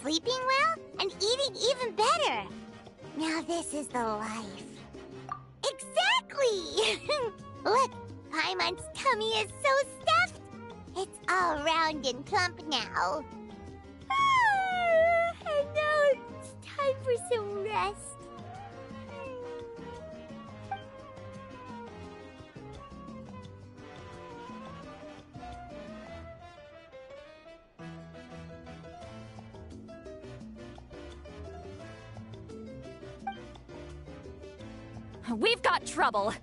Sleeping well and eating even better. Now this is the life. Exactly! Look, Paimon's tummy is so stuffed. It's all round and plump now. And now it's time for some rest. We've got trouble.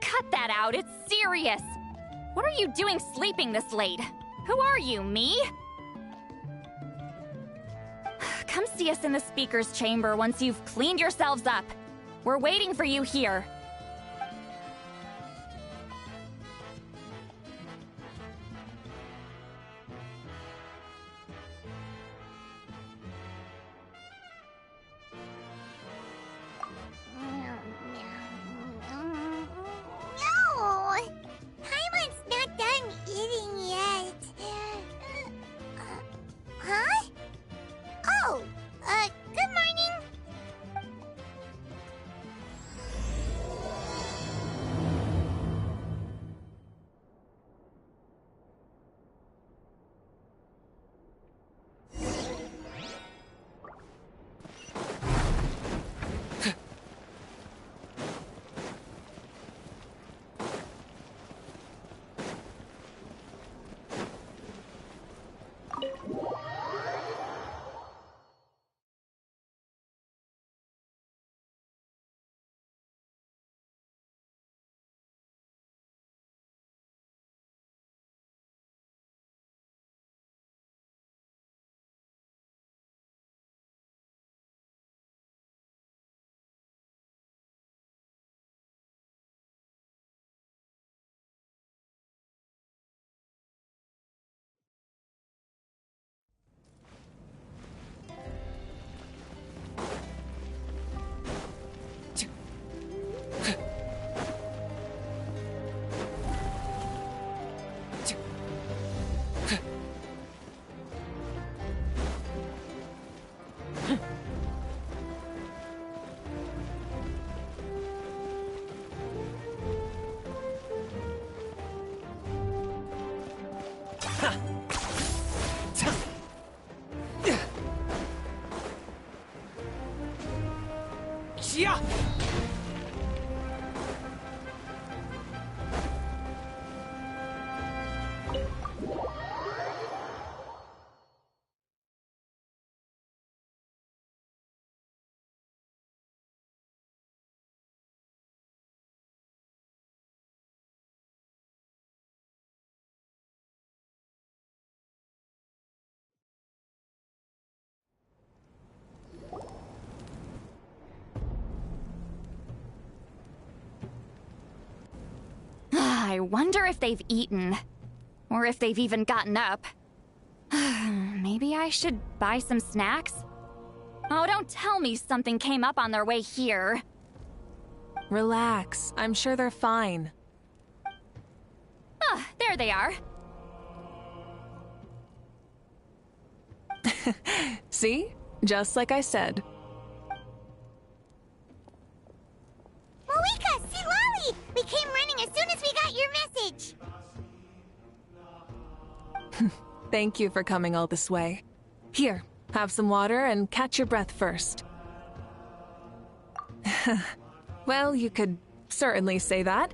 Cut that out, it's serious. What are you doing sleeping this late? Who are you, me? Come see us in the speaker's chamber once you've cleaned yourselves up. We're waiting for you here. Yeah! I wonder if they've eaten. Or if they've even gotten up. Maybe I should buy some snacks? Oh, don't tell me something came up on their way here. Relax. I'm sure they're fine. Ah, there they are. See? Just like I said. Mavuika, see Lolly! We came running as soon as we got your message. Thank you for coming all this way. Here, have some water and catch your breath first. Well, you could certainly say that.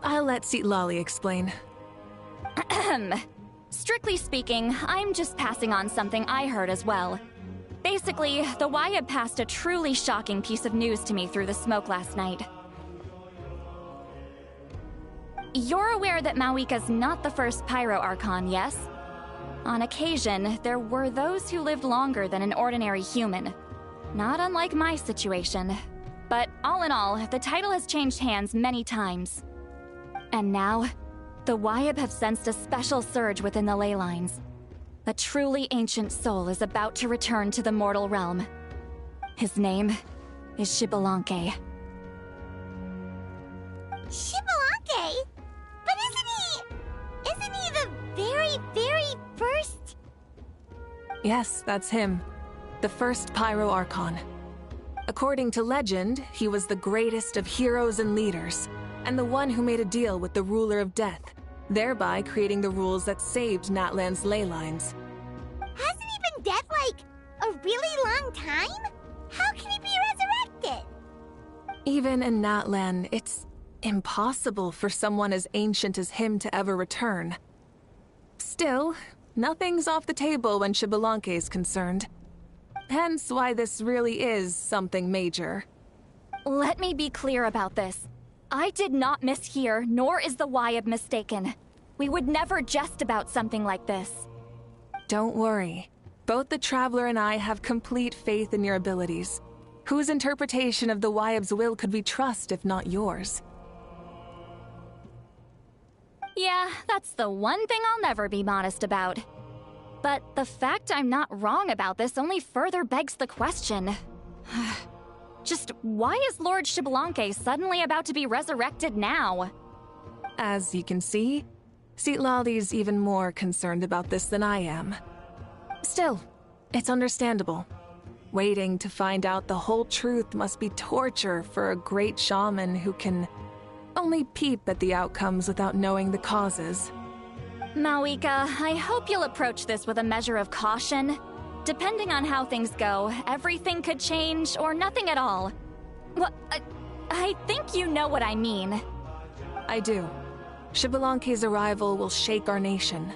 I'll let Lolly explain. Strictly speaking, I'm just passing on something I heard as well. Basically, the Wyab passed a truly shocking piece of news to me through the smoke last night. You're aware that Mavuika's not the first Pyro Archon, yes? On occasion, there were those who lived longer than an ordinary human. Not unlike my situation. But all in all, the title has changed hands many times. And now, the Wyab have sensed a special surge within the ley lines. A truly ancient soul is about to return to the mortal realm. His name is Xbalanque. Xbalanque? But isn't he the very, very first? Yes, that's him. The first Pyro Archon. According to legend, he was the greatest of heroes and leaders, and the one who made a deal with the ruler of death, thereby creating the rules that saved Natlan's ley lines. Hasn't he been dead like a really long time? How can he be resurrected? Even in Natlan, it's impossible for someone as ancient as him to ever return. Still, nothing's off the table when Xbalanque is concerned. Hence why this really is something major. Let me be clear about this. I did not mishear, nor is the Wyab mistaken. We would never jest about something like this. Don't worry. Both the Traveler and I have complete faith in your abilities. Whose interpretation of the Wyab's will could we trust if not yours? Yeah, that's the one thing I'll never be modest about. But the fact I'm not wrong about this only further begs the question. Just why is Lord Xbalanque suddenly about to be resurrected now? As you can see, Lolly's even more concerned about this than I am. Still, it's understandable. Waiting to find out the whole truth must be torture for a great shaman who can only peep at the outcomes without knowing the causes. Mavuika, I hope you'll approach this with a measure of caution. Depending on how things go, everything could change or nothing at all. Well, I think you know what I mean. I do. Xbalanque's arrival will shake our nation.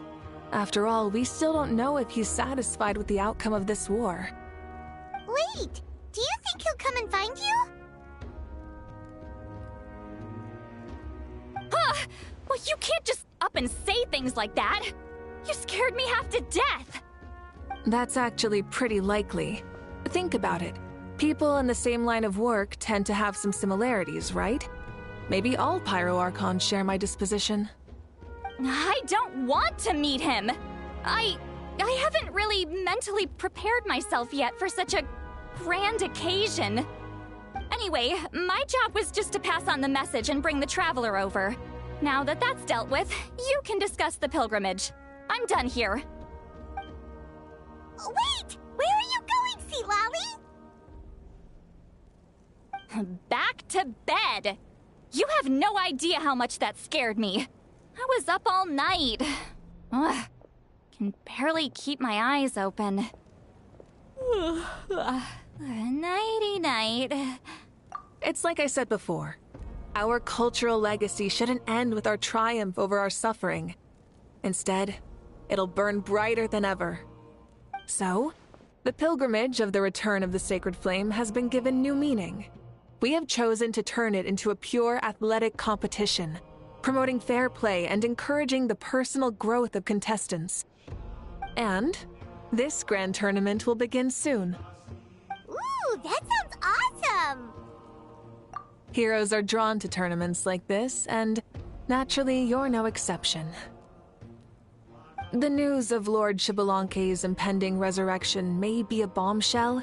After all, we still don't know if he's satisfied with the outcome of this war. Wait, do you think he'll come and find you? Well, you can't just up and say things like that. You scared me half to death. That's actually pretty likely. Think about it. People in the same line of work tend to have some similarities, right? Maybe all Pyro Archons share my disposition. I don't want to meet him. I haven't really mentally prepared myself yet for such a grand occasion. Anyway, my job was just to pass on the message and bring the Traveler over. Now that that's dealt with, you can discuss the pilgrimage. I'm done here. Wait! Where are you going, Sea Lolly? Back to bed! You have no idea how much that scared me. I was up all night. Ugh, can barely keep my eyes open. Nighty-night. It's like I said before. Our cultural legacy shouldn't end with our triumph over our suffering. Instead, it'll burn brighter than ever. So, the pilgrimage of the return of the sacred flame has been given new meaning. We have chosen to turn it into a pure athletic competition, promoting fair play and encouraging the personal growth of contestants. And this grand tournament will begin soon. Ooh, that sounds awesome! Heroes are drawn to tournaments like this, and Naturally, you're no exception. The news of Lord Xbalanque's impending resurrection may be a bombshell,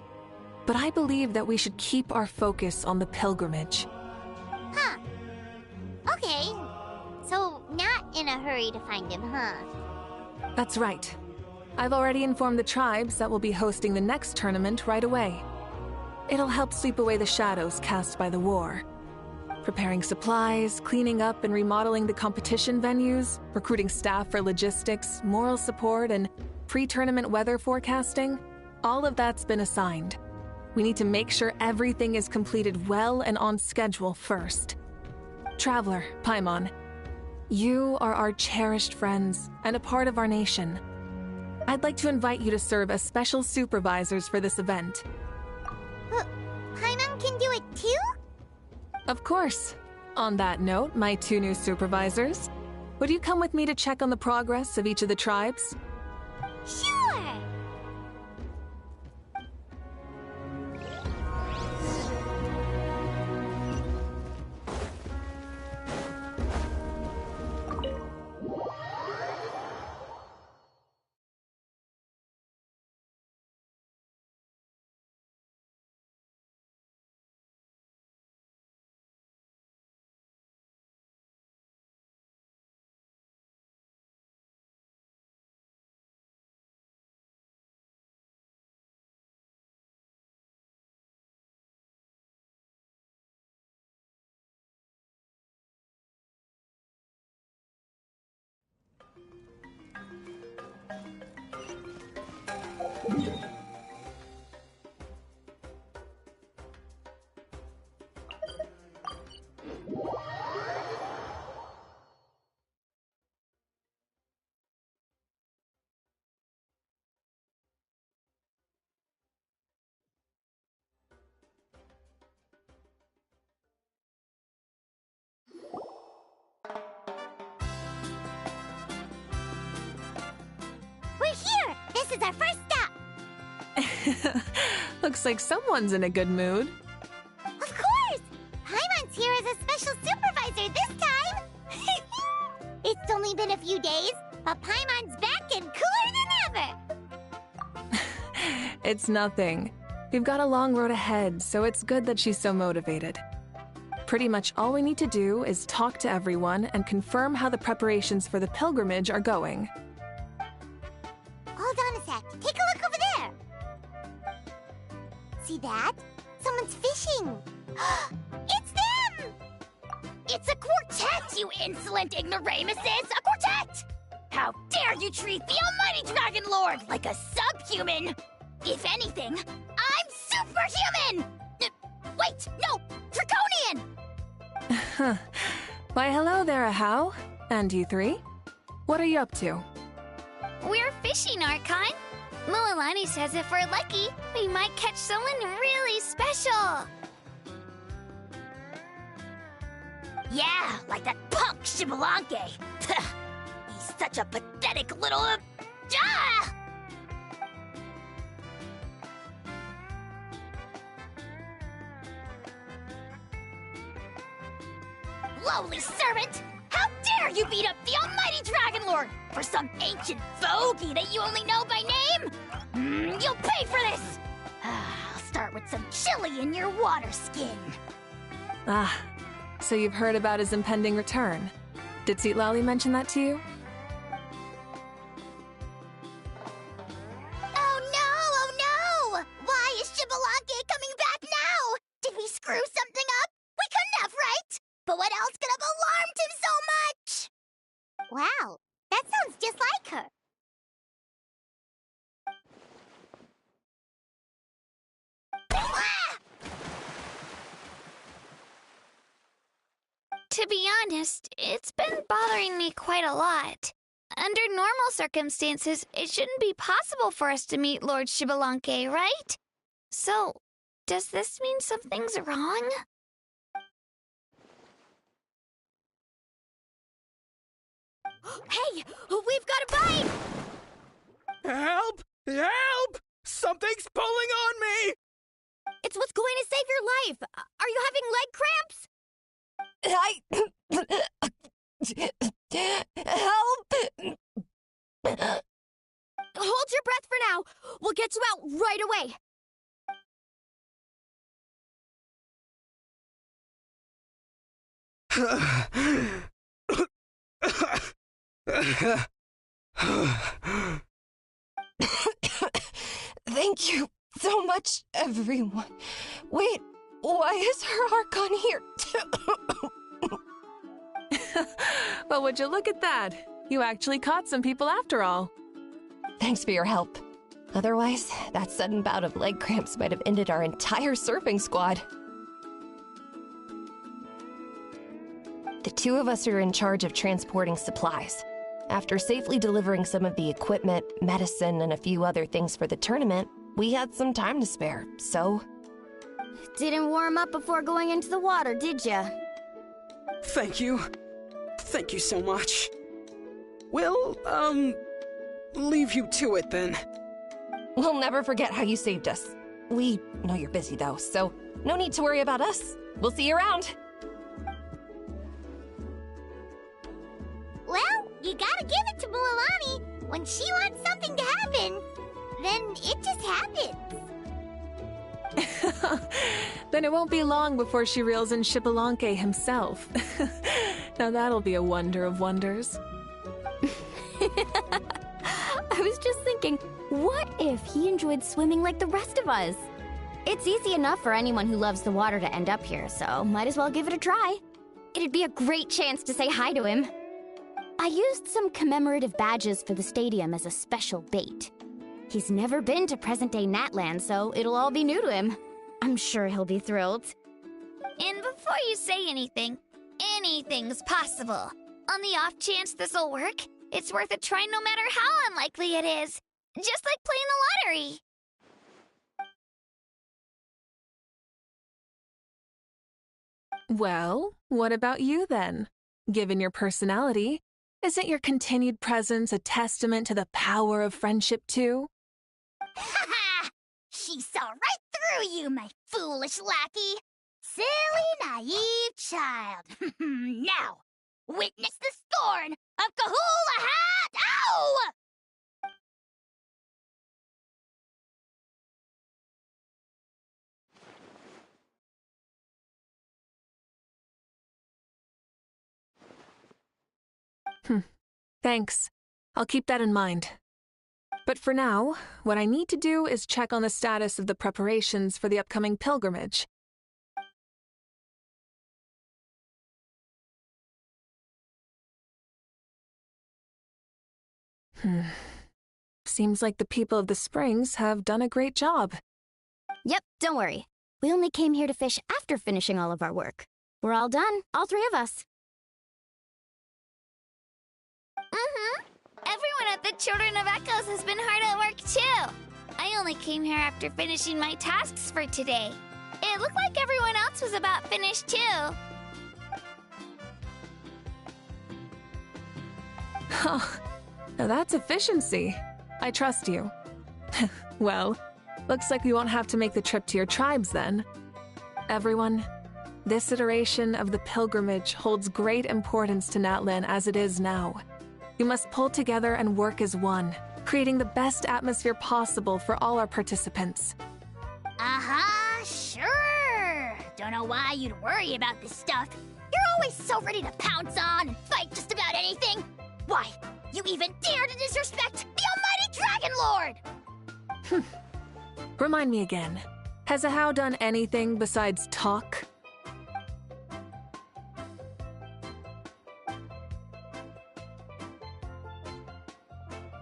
but I believe that we should keep our focus on the pilgrimage. Huh. Okay. So, not in a hurry to find him, huh? That's right. I've already informed the tribes that we'll be hosting the next tournament right away. It'll help sweep away the shadows cast by the war. Preparing supplies, cleaning up and remodeling the competition venues, recruiting staff for logistics, moral support, and pre-tournament weather forecasting, all of that's been assigned. We need to make sure everything is completed well and on schedule first. Traveler, Paimon, you are our cherished friends and a part of our nation. I'd like to invite you to serve as special supervisors for this event. Paimon can do it too? Of course. On that note, my 2 new supervisors, would you come with me to check on the progress of each of the tribes? Sure! We're here! This is our first stop! Looks like someone's in a good mood. Of course! Paimon's here as a special supervisor this time! It's only been a few days, but Paimon's back and cooler than ever! It's nothing. We've got a long road ahead, so it's good that she's so motivated. Pretty much all we need to do is talk to everyone and confirm how the preparations for the pilgrimage are going. Hold on a sec. Take a look over there! See that? Someone's fishing! It's them! It's a quartet, you insolent ignoramuses! A quartet! How dare you treat the almighty Dragon Lord like a subhuman! If anything, I'm superhuman! Wait, no! Draconian! Why, hello there, Ahau. And you 3? What are you up to? We're fishing, Archon. Mualani says if we're lucky, we might catch someone really special. Yeah, like that punk Xbalanque. He's such a pathetic little... Ah! Lowly servant! How dare you beat up the almighty Dragon Lord for some ancient fogey that you only know by name? You'll pay for this! I'll start with some chili in your water skin. Ah, so you've heard about his impending return. Did Citlali mention that to you? Oh no! Why is Xbalanque coming back now? Did we screw something up? We couldn't have, right? But what else could have alarmed him so much? Wow, that sounds just like her. Ah! To be honest, it's been bothering me quite a lot. Under normal circumstances, it shouldn't be possible for us to meet Lord Xbalanque, right? So, does this mean something's wrong? Hey, we've got a bite! Help! Help! Something's pulling on me! It's what's going to save your life. Are you having leg cramps? Help! Hold your breath for now. We'll get you out right away. Thank you so much, everyone. Wait, why is her Archon here too? Well, would you look at that? You actually caught some people after all. Thanks for your help. Otherwise, that sudden bout of leg cramps might have ended our entire surfing squad. The two of us are in charge of transporting supplies. After safely delivering some of the equipment, medicine, and a few other things for the tournament, we had some time to spare, so... Didn't warm up before going into the water, did ya? Thank you. Thank you so much. We'll, leave you to it then. We'll never forget how you saved us. We know you're busy though, so no need to worry about us. We'll see you around. Well, you gotta give it to Mualani. When she wants something to happen, then it just happens. Then it won't be long before she reels in Xbalanque himself. Now that'll be a wonder of wonders. I was just thinking, what if he enjoyed swimming like the rest of us? It's easy enough for anyone who loves the water to end up here, so might as well give it a try. It'd be a great chance to say hi to him. I used some commemorative badges for the stadium as a special bait. He's never been to present-day Natland, so it'll all be new to him. I'm sure he'll be thrilled. And before you say anything, anything's possible. On the off chance this'll work, it's worth a try no matter how unlikely it is. Just like playing the lottery. Well, what about you then? Given your personality, isn't your continued presence a testament to the power of friendship too? Ha ha! She saw right through you, my foolish lackey. Silly, naive child. Now, witness the scorn of Kahula Hat! Ow! Thanks. I'll keep that in mind. But for now, what I need to do is check on the status of the preparations for the upcoming pilgrimage. Seems like the people of the Springs have done a great job. Yep, don't worry. We only came here to fish after finishing all of our work. We're all done, all three of us. Everyone at the Children of Echoes has been hard at work too. I only came here after finishing my tasks for today. It looked like everyone else was about finished too. Oh, now that's efficiency. I trust you. Well, looks like we won't have to make the trip to your tribes then. Everyone, this iteration of the pilgrimage holds great importance to Natlan as it is now. You must pull together and work as one, creating the best atmosphere possible for all our participants. Sure. Don't know why you'd worry about this stuff. You're always so ready to pounce on and fight just about anything. Why, you even dare to disrespect the almighty Dragon Lord! Remind me again, has Ahau done anything besides talk?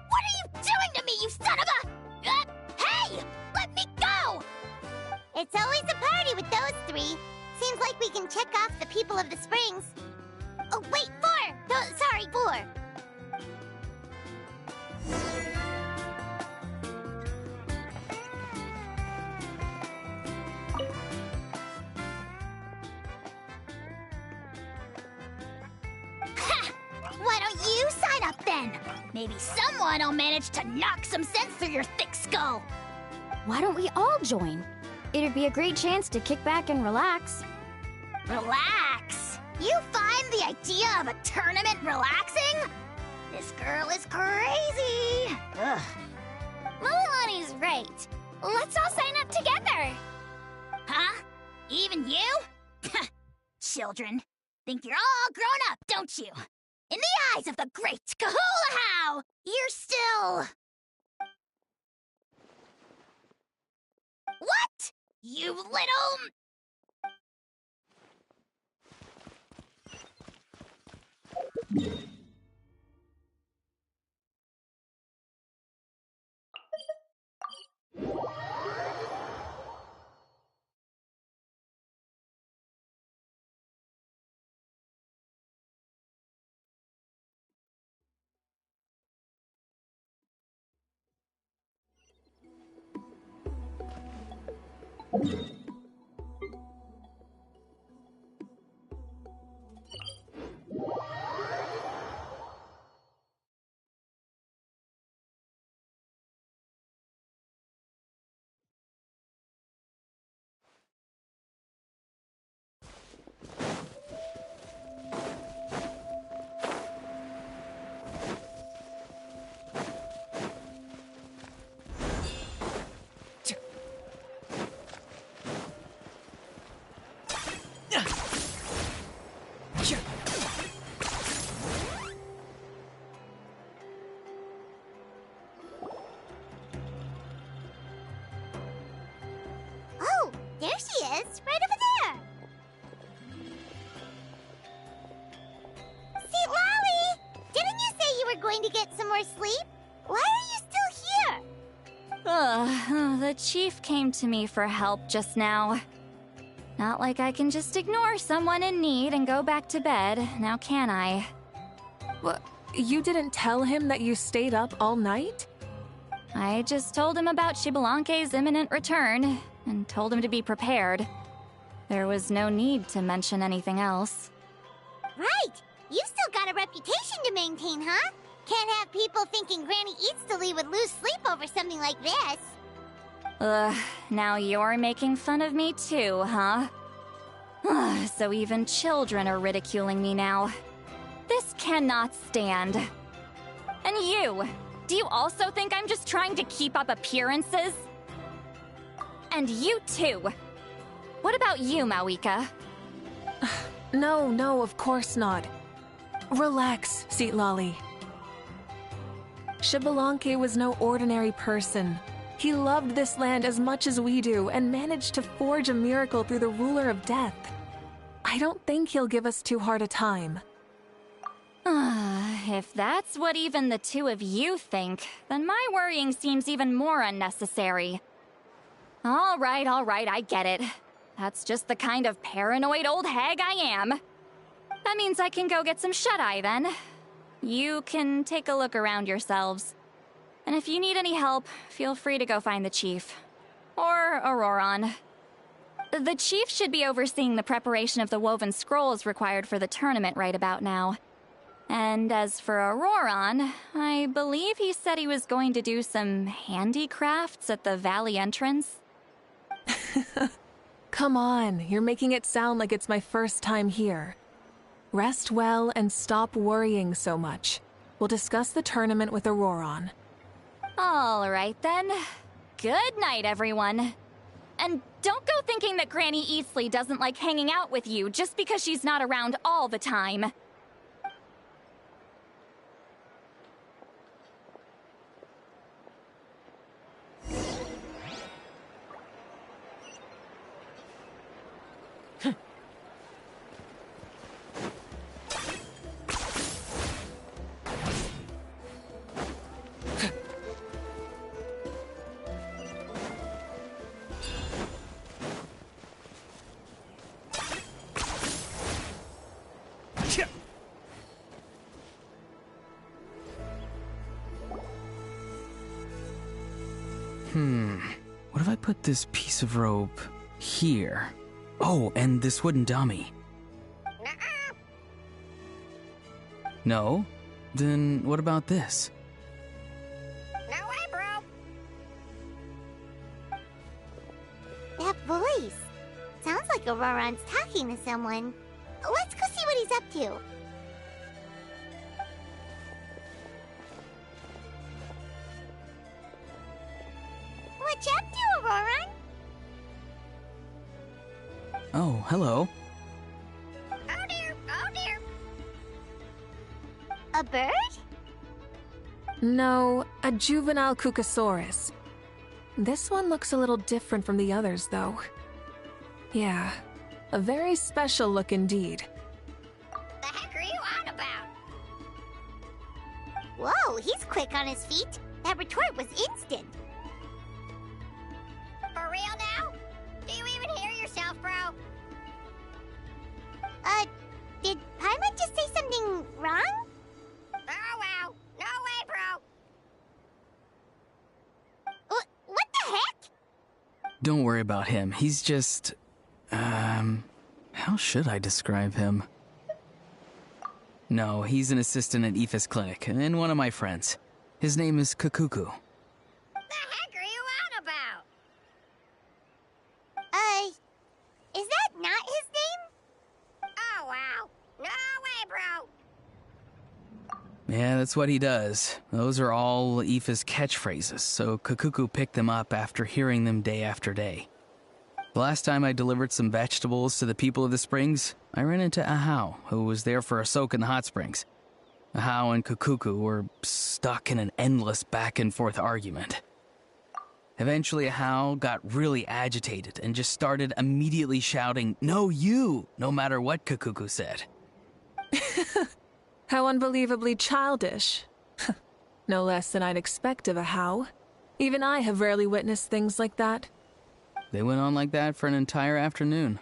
What are you doing to me, you son of a... hey! Let me go! It's always a party with those three. Seems like we can check off the people of the Springs. Oh, wait, 4! No, sorry, 4. Why don't you sign up then? Maybe someone will manage to knock some sense through your thick skull. Why don't we all join? It'd be a great chance to kick back and relax. Relax? You find the idea of a tournament relaxing? This girl is crazy. Ugh. Mulalani's right. Let's all sign up together. Huh? Even you? Children. Think you're all grown up, don't you? In the eyes of the great Kahula-How, you're still... What? You little... Oh, there she is, right over there. See, Lolly, didn't you say you were going to get some more sleep? Why are you still here? The chief came to me for help just now. Not like I can just ignore someone in need and go back to bed, now can I? What? You didn't tell him that you stayed up all night? I just told him about Xbalanque's imminent return, and told him to be prepared. There was no need to mention anything else. Right, you still got a reputation to maintain, huh? Can't have people thinking Granny Eatstily would lose sleep over something like this. Ugh, now you're making fun of me too, huh? Ugh, so even children are ridiculing me now. This cannot stand. And you! Do you also think I'm just trying to keep up appearances? And you too! What about you, Mavuika? No, of course not. Relax, Seat Lolly. Xbalanque was no ordinary person. He loved this land as much as we do and managed to forge a miracle through the ruler of death. I don't think he'll give us too hard a time. If that's what even the two of you think, then my worrying seems even more unnecessary. All right, I get it. That's just the kind of paranoid old hag I am. That means I can go get some shut-eye then. You can take a look around yourselves. And if you need any help, feel free to go find the chief. Or Auroron. The chief should be overseeing the preparation of the woven scrolls required for the tournament right about now. And as for Auroron, I believe he said he was going to do some handicrafts at the valley entrance. Come on, you're making it sound like it's my first time here. Rest well and stop worrying so much. We'll discuss the tournament with Auroron. All right then. Good night, everyone. And don't go thinking that Granny Eastly doesn't like hanging out with you just because she's not around all the time. What if I put this piece of rope here? Oh, and this wooden dummy. No? Then what about this? No way, bro. That voice. Sounds like Auroron's talking to someone. Let's go see what he's up to. What you up to, Auroran? Oh, hello. Oh dear, oh dear. A bird? No, a juvenile Cucosaurus. This one looks a little different from the others, though. Yeah, a very special look indeed. The heck are you on about? Whoa, he's quick on his feet. That retort was instant. For real now? Do you even hear yourself, bro? Did Paimon just say something wrong? Oh wow, no way, bro. What the heck? Don't worry about him. He's just... how should I describe him? No, he's an assistant at Aoife's clinic, and one of my friends. His name is Kakuku. The heck are you on about? Is that not his name? Oh wow, no way, bro. Yeah, that's what he does. Those are all Aoife's catchphrases, so Kakuku picked them up after hearing them day after day. The last time I delivered some vegetables to the people of the springs, I ran into Ahau, who was there for a soak in the hot springs. Ahau and Kakuku were stuck in an endless back-and-forth argument. Eventually, Ahau got really agitated and just started immediately shouting, "No, you!" no matter what Kakuku said. How unbelievably childish. No less than I'd expect of a How. Even I have rarely witnessed things like that. They went on like that for an entire afternoon.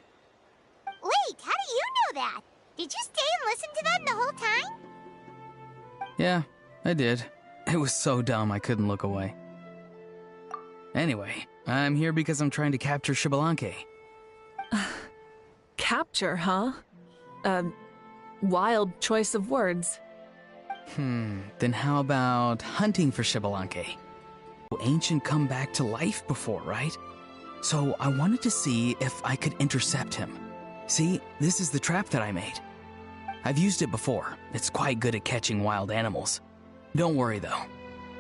Wait, how do you know that? Did you stay and listen to them the whole time? Yeah, I did. It was so dumb I couldn't look away. Anyway, I'm here because I'm trying to capture Xbalanque. Capture, huh? Wild choice of words. Then how about hunting for Xbalanque? Ancient come back to life before, right? So I wanted to see if I could intercept him. See, this is the trap that I made. I've used it before. It's quite good at catching wild animals. Don't worry though.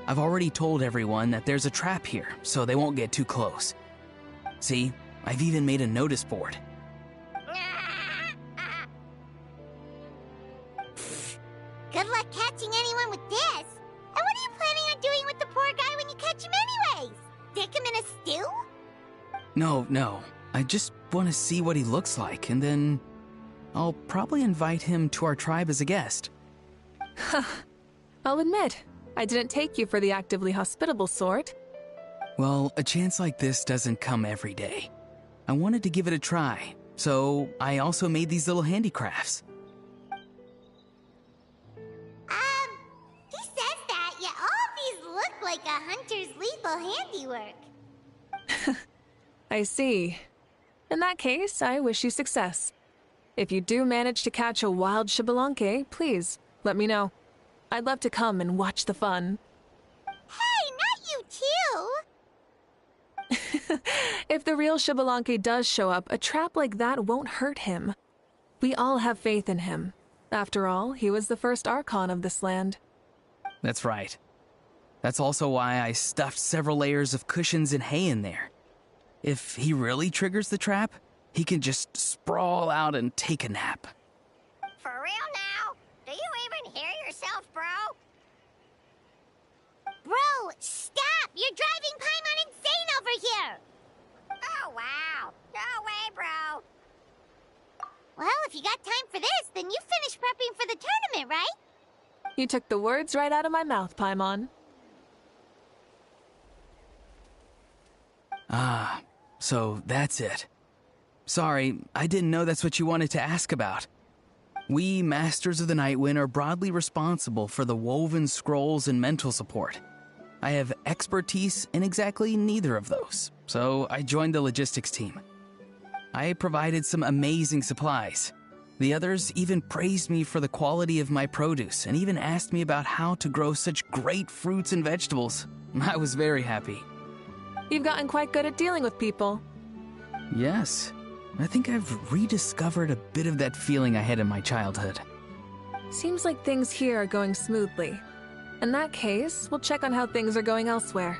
I've already told everyone that there's a trap here, so they won't get too close. See, I've even made a notice board. Good luck catching anyone with this. And what are you planning on doing with the poor guy when you catch him anyways? Stick him in a stew? No. I just want to see what he looks like, and then I'll probably invite him to our tribe as a guest. I'll admit, I didn't take you for the actively hospitable sort. Well, a chance like this doesn't come every day. I wanted to give it a try, so I also made these little handicrafts. He says that, yet all of these look like a hunter's lethal handiwork. I see. In that case, I wish you success. If you do manage to catch a wild Xbalanque, please, let me know. I'd love to come and watch the fun. Hey, not you too! If the real Xbalanque does show up, a trap like that won't hurt him. We all have faith in him. After all, he was the first Archon of this land. That's right. That's also why I stuffed several layers of cushions and hay in there. If he really triggers the trap, he can just sprawl out and take a nap. For real now? Do you even hear yourself, bro? Bro, stop! You're driving Paimon insane over here! Oh wow, no way, bro. Well, if you got time for this, then you finished prepping for the tournament, right? You took the words right out of my mouth, Paimon. Ah, so that's it. Sorry, I didn't know that's what you wanted to ask about. We, Masters of the Nightwind, are broadly responsible for the woven scrolls and mental support. I have expertise in exactly neither of those, so I joined the logistics team. I provided some amazing supplies. The others even praised me for the quality of my produce and even asked me about how to grow such great fruits and vegetables. I was very happy. You've gotten quite good at dealing with people. Yes, I think I've rediscovered a bit of that feeling I had in my childhood. Seems like things here are going smoothly. In that case, we'll check on how things are going elsewhere.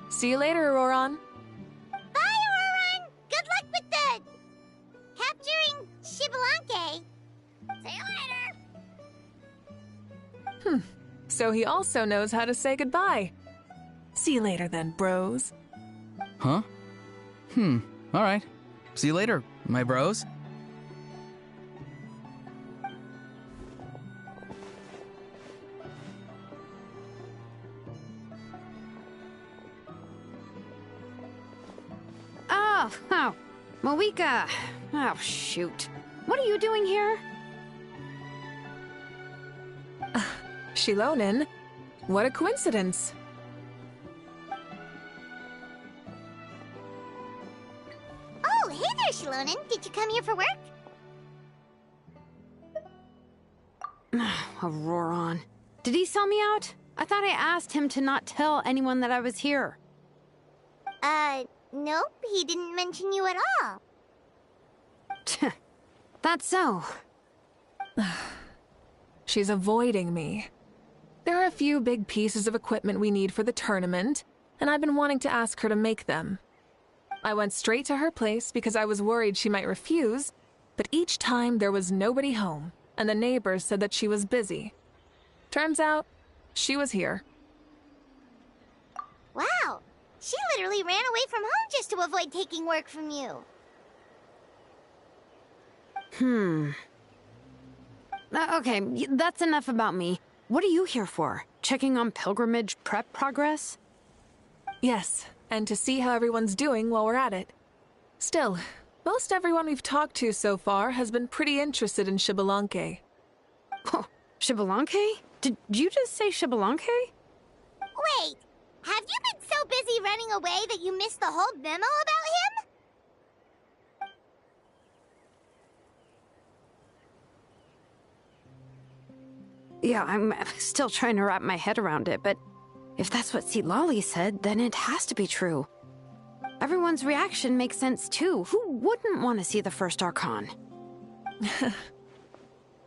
See you later, Auroron. Bye, Auroron! Good luck with the... capturing Xbalanque. See you later! So he also knows how to say goodbye. See you later then, bros. Huh? Alright. See you later, my bros. Oh, Mavuika. Oh, shoot. What are you doing here? Shilonen? What a coincidence. Oh, hey there, Shilonen. Did you come here for work? Auroron. Did he sell me out? I thought I asked him to not tell anyone that I was here. Nope, he didn't mention you at all. That's so. She's avoiding me. There are a few big pieces of equipment we need for the tournament, and I've been wanting to ask her to make them. I went straight to her place because I was worried she might refuse, but each time there was nobody home, and the neighbors said that she was busy. Turns out, she was here. Wow, she literally ran away from home just to avoid taking work from you. Okay, that's enough about me. What are you here for? Checking on pilgrimage prep progress? Yes, and to see how everyone's doing while we're at it. Still, most everyone we've talked to so far has been pretty interested in Xbalanque. Oh, Xbalanque? Did you just say Xbalanque? Wait, have you been so busy running away that you missed the whole memo about him? Yeah, I'm still trying to wrap my head around it, but if that's what Lolly said, then it has to be true. Everyone's reaction makes sense too. Who wouldn't want to see the first Archon?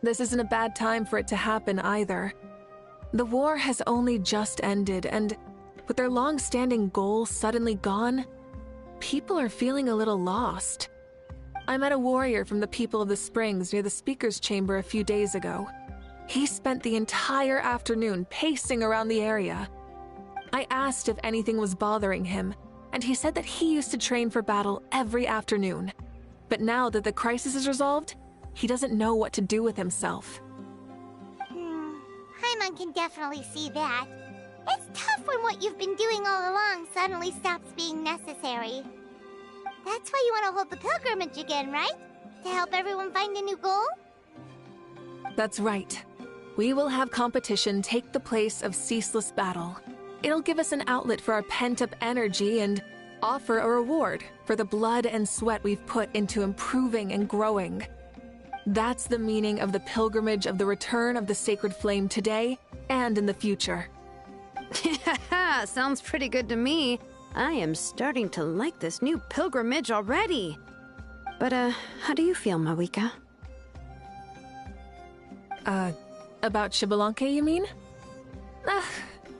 This isn't a bad time for it to happen either. The war has only just ended, and with their long-standing goal suddenly gone, people are feeling a little lost. I met a warrior from the People of the Springs near the Speaker's Chamber a few days ago. He spent the entire afternoon pacing around the area. I asked if anything was bothering him, and he said that he used to train for battle every afternoon. But now that the crisis is resolved, he doesn't know what to do with himself. Paimon can definitely see that. It's tough when what you've been doing all along suddenly stops being necessary. That's why you want to hold the pilgrimage again, right? To help everyone find a new goal? That's right. We will have competition take the place of ceaseless battle. It'll give us an outlet for our pent-up energy and offer a reward for the blood and sweat we've put into improving and growing. That's the meaning of the pilgrimage of the return of the sacred flame today and in the future. Sounds pretty good to me. I am starting to like this new pilgrimage already. But, how do you feel, Mavuika? About Xbalanque, you mean?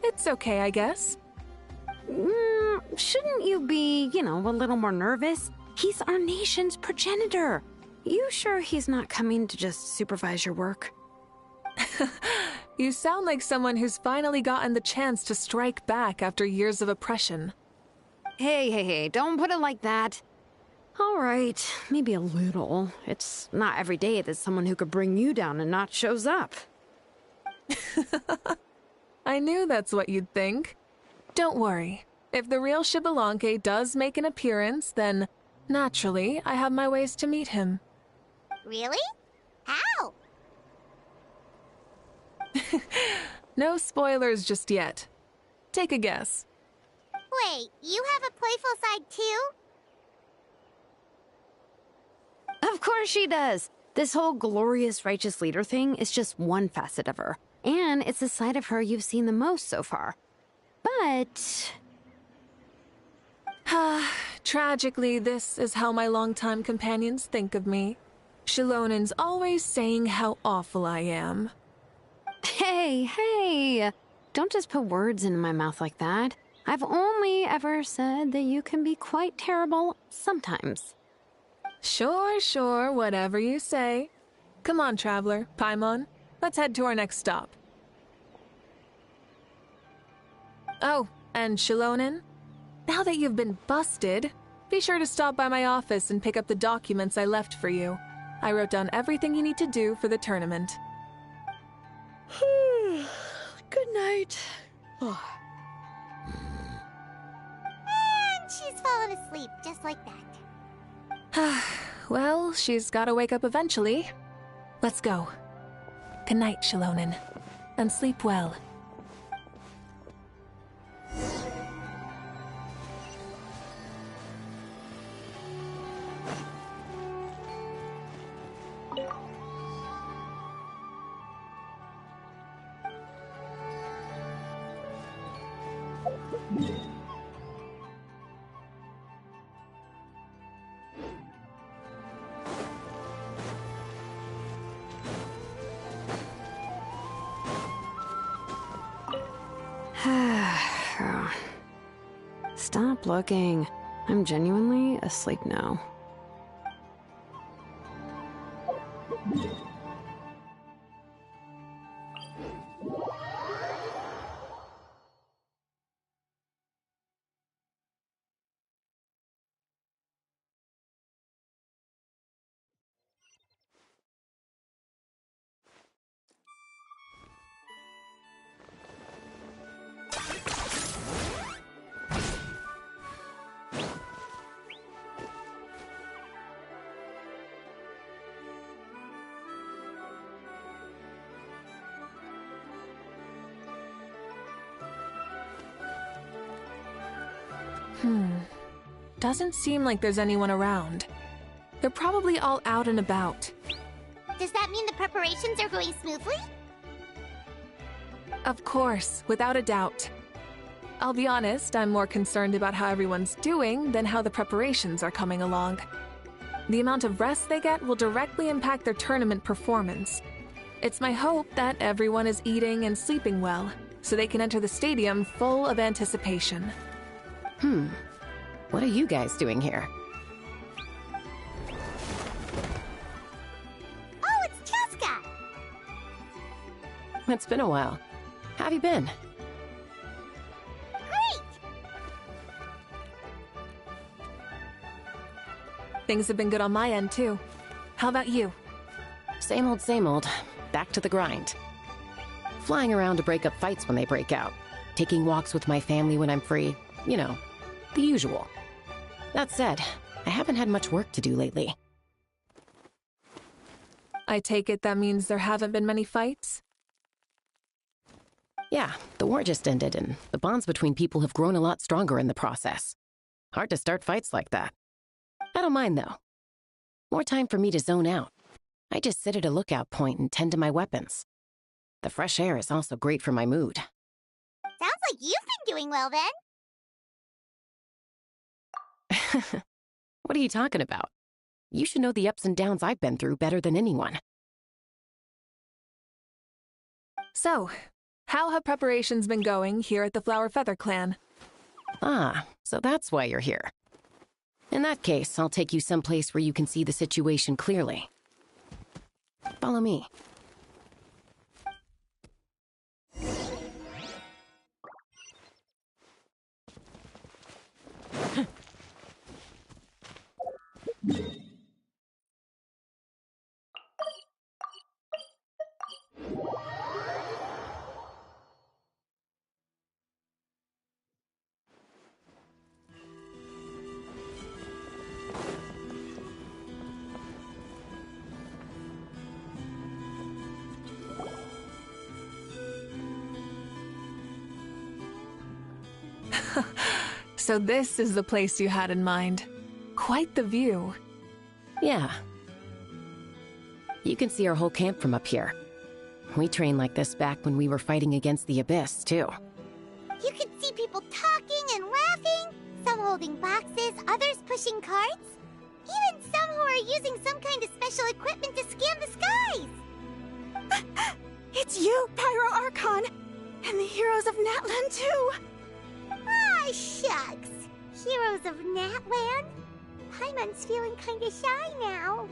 It's okay, I guess. Shouldn't you be, a little more nervous? He's our nation's progenitor. You sure he's not coming to just supervise your work? You sound like someone who's finally gotten the chance to strike back after years of oppression. Hey, don't put it like that. All right, maybe a little. It's not every day that someone who could bring you down a notch shows up. I knew that's what you'd think. Don't worry. If the real Xbalanque does make an appearance, then, naturally, I have my ways to meet him. Really? How? No spoilers just yet. Take a guess. Wait, you have a playful side too? Of course she does. This whole glorious righteous leader thing is just one facet of her. And it's the side of her you've seen the most so far. But... Tragically, this is how my longtime companions think of me. Shilonen's always saying how awful I am. Hey! Don't just put words into my mouth like that. I've only ever said that you can be quite terrible sometimes. Sure, whatever you say. Come on, Traveler, Paimon. Let's head to our next stop. Oh, and Shilonen? Now that you've been busted, be sure to stop by my office and pick up the documents I left for you. I wrote down everything you need to do for the tournament. Good night. And she's fallen asleep just like that. Well, she's gotta wake up eventually. Let's go. Good night, Shilonen. And sleep well. Stop looking. I'm genuinely asleep now. Doesn't seem like there's anyone around. They're probably all out and about. Does that mean the preparations are going smoothly? Of course, without a doubt. I'll be honest, I'm more concerned about how everyone's doing than how the preparations are coming along. The amount of rest they get will directly impact their tournament performance. It's my hope that everyone is eating and sleeping well, so they can enter the stadium full of anticipation. What are you guys doing here? Oh, it's Cheska! It's been a while. How have you been? Great! Things have been good on my end, too. How about you? Same old, back to the grind. Flying around to break up fights when they break out. Taking walks with my family when I'm free. You know, the usual. That said, I haven't had much work to do lately. I take it that means there haven't been many fights? Yeah, the war just ended, and the bonds between people have grown a lot stronger in the process. Hard to start fights like that. I don't mind, though. More time for me to zone out. I just sit at a lookout point and tend to my weapons. The fresh air is also great for my mood. Sounds like you've been doing well, then. What are you talking about? You should know the ups and downs I've been through better than anyone. So, how have preparations been going here at the Flower Feather Clan? Ah, so that's why you're here. In that case, I'll take you someplace where you can see the situation clearly. Follow me. So this is the place you had in mind. Quite the view. Yeah. You can see our whole camp from up here. We trained like this back when we were fighting against the Abyss, too. You can see people talking and laughing. Some hold holding boxes, others pushing carts. Even some who are using some kind of special equipment to scan the skies. It's you, Pyro Archon! And the heroes of Natlan, too! Ah, shucks. Heroes of Natlan? Paimon's feeling kinda shy now.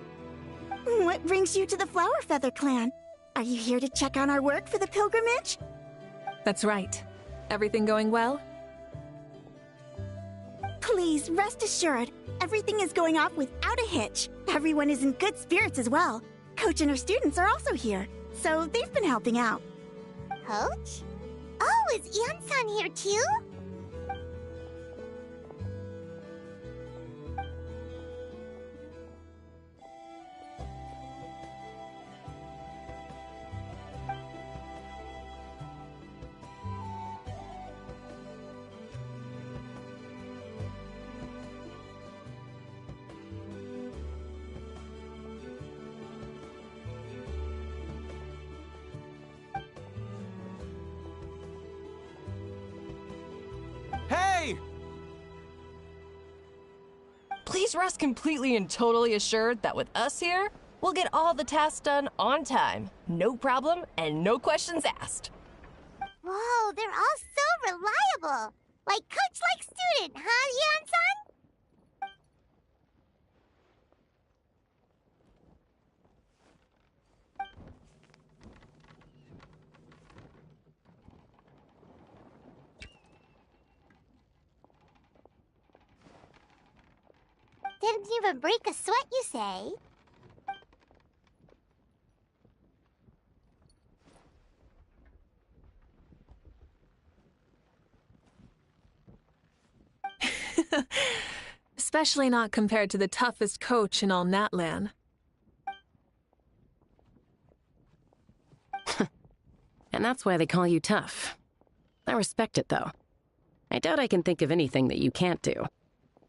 What brings you to the Flower Feather Clan? Are you here to check on our work for the pilgrimage? That's right. Everything going well? Please, rest assured, everything is going off without a hitch. Everyone is in good spirits as well. Coach and her students are also here, so they've been helping out. Coach? Oh, is Ian-san here too? Hey! Please rest completely and totally assured that with us here, we'll get all the tasks done on time. No problem and no questions asked. Whoa, they're all so reliable. Like coach like student, huh, Ian-san? Didn't even break a sweat, you say? Especially not compared to the toughest coach in all Natlan. And that's why they call you tough. I respect it, though. I doubt I can think of anything that you can't do.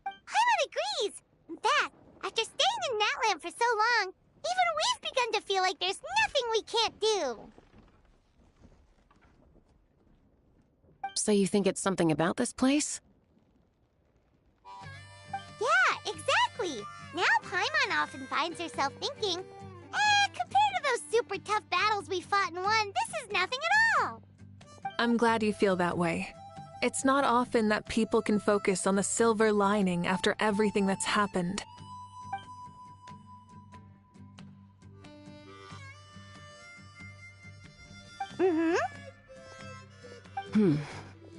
Paimon agrees! In fact, after staying in Natlan for so long, even we've begun to feel like there's nothing we can't do. So you think it's something about this place? Yeah, exactly! Now Paimon often finds herself thinking, compared to those super tough battles we fought and won, this is nothing at all! I'm glad you feel that way. It's not often that people can focus on the silver lining after everything that's happened.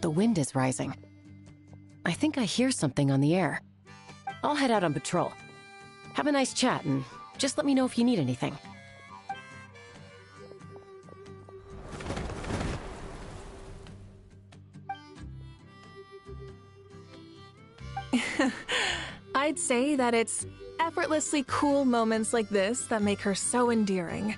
The wind is rising. I think I hear something on the air. I'll head out on patrol. Have a nice chat and just let me know if you need anything. I'd say that it's effortlessly cool moments like this that make her so endearing.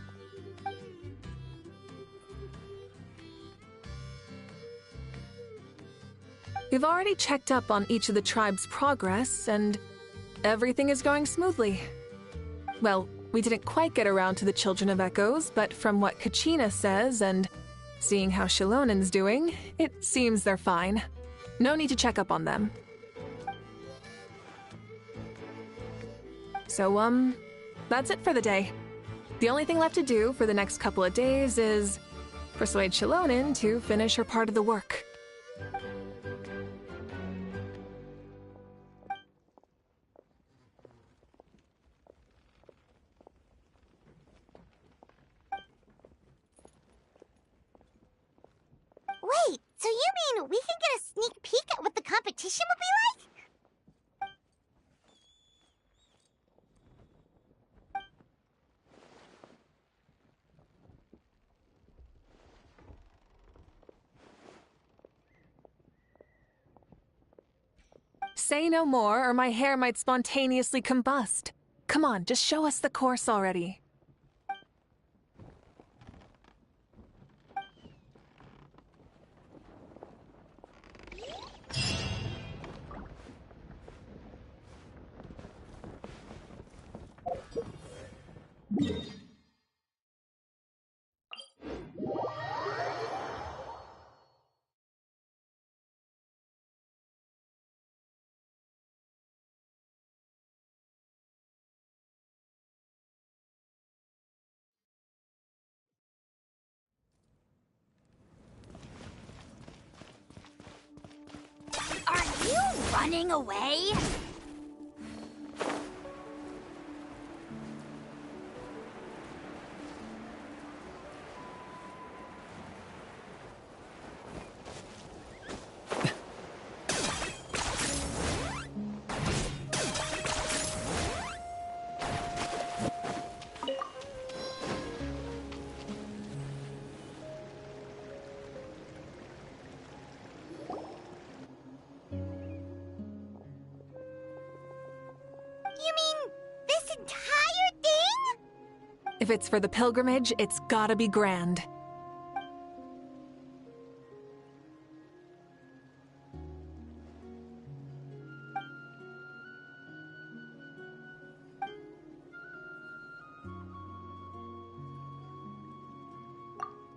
We've already checked up on each of the tribe's progress, and everything is going smoothly. Well, we didn't quite get around to the Children of Echoes, but from what Kachina says and seeing how Shilonen's doing, it seems they're fine. No need to check up on them. So, that's it for the day. The only thing left to do for the next couple of days is persuade Shilonen to finish her part of the work. Wait, so you mean we can get a sneak peek at what the competition will be like? Say no more, or my hair might spontaneously combust. Come on, just show us the course already. running away? You mean this entire thing? If it's for the pilgrimage, it's gotta be grand.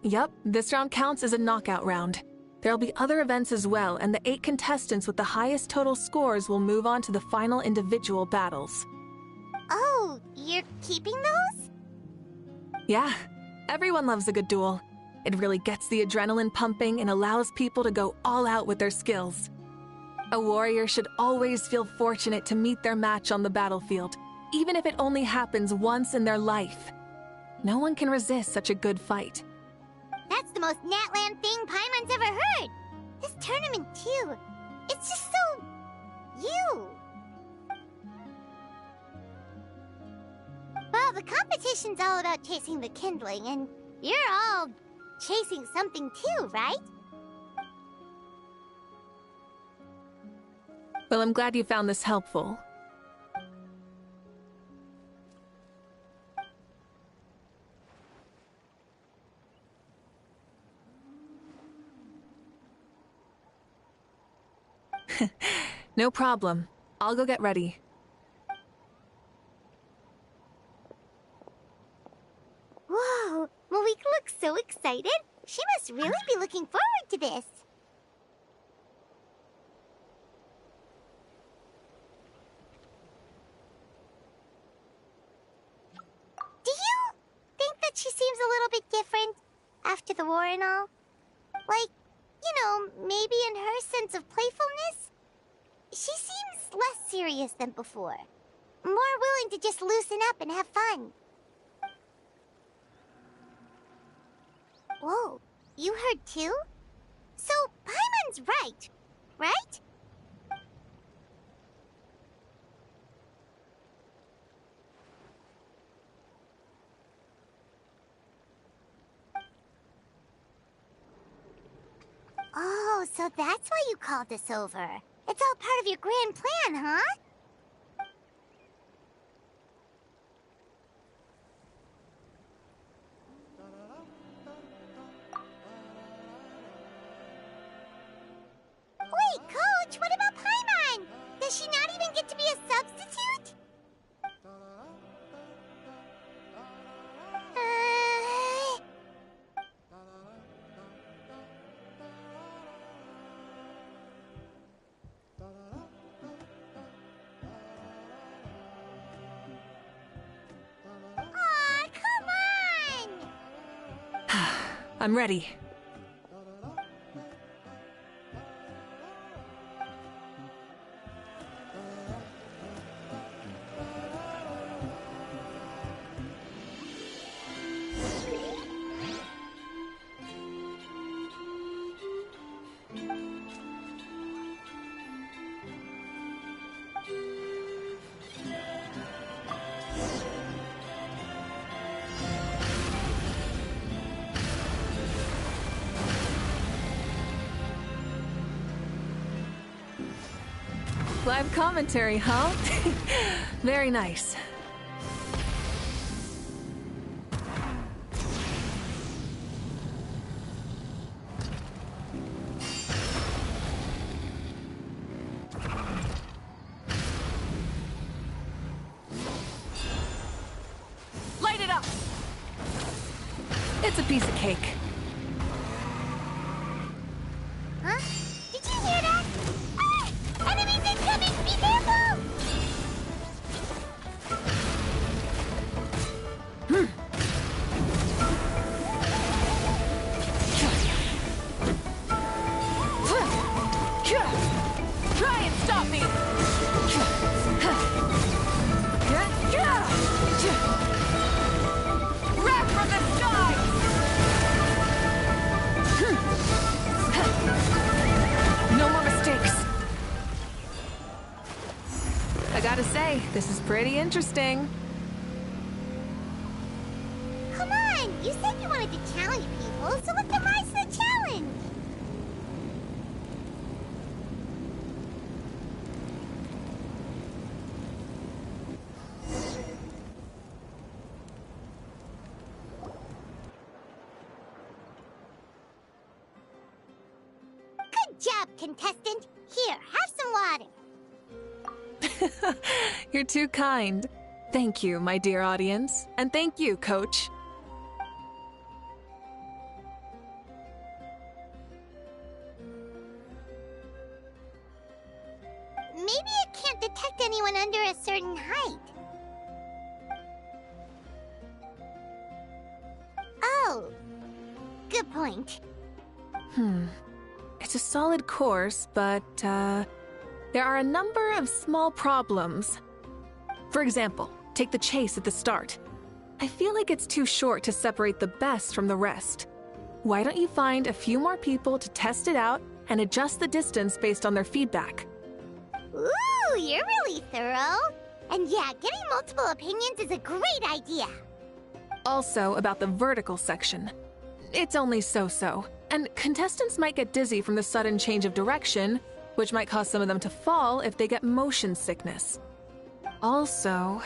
Yup, this round counts as a knockout round. There'll be other events as well, and the 8 contestants with the highest total scores will move on to the final individual battles. Oh, you're keeping those? Yeah, everyone loves a good duel. It really gets the adrenaline pumping and allows people to go all out with their skills. A warrior should always feel fortunate to meet their match on the battlefield, even if it only happens once in their life. No one can resist such a good fight. That's the most Natland thing Paimon's ever heard. This tournament, too. It's just so... you. Well, the competition's all about chasing the kindling, and you're all chasing something too, right? Well, I'm glad you found this helpful. No problem. I'll go get ready. Whoa, Mavuika looks so excited. She must really be looking forward to this. Do you think that she seems a little bit different after the war and all? Like, you know, maybe in her sense of playfulness? She seems less serious than before. More willing to just loosen up and have fun. Whoa, you heard too? So, Paimon's right? Oh, so that's why you called this over. It's all part of your grand plan, huh? Wait, Coach, what about Paimon? Does she not even get to be a substitute? Aw, come on! I'm ready. Live commentary, huh? Very nice. Light it up! It's a piece of cake. Huh? Did you hear that? Ah! Enemies incoming! Be careful! Try and stop me! Okay, this is pretty interesting. Come on, you said you wanted to challenge people, so what's the rise to the challenge? Good job, contestant. Here, have some water. You're too kind. Thank you, my dear audience. And thank you, Coach. Maybe it can't detect anyone under a certain height. Oh, good point. It's a solid course, but, there are a number of small problems. For example, take the chase at the start. I feel like it's too short to separate the best from the rest. Why don't you find a few more people to test it out and adjust the distance based on their feedback? Ooh, you're really thorough. And yeah, getting multiple opinions is a great idea. Also, about the vertical section. It's only so-so, and contestants might get dizzy from the sudden change of direction, which might cause some of them to fall if they get motion sickness. Also...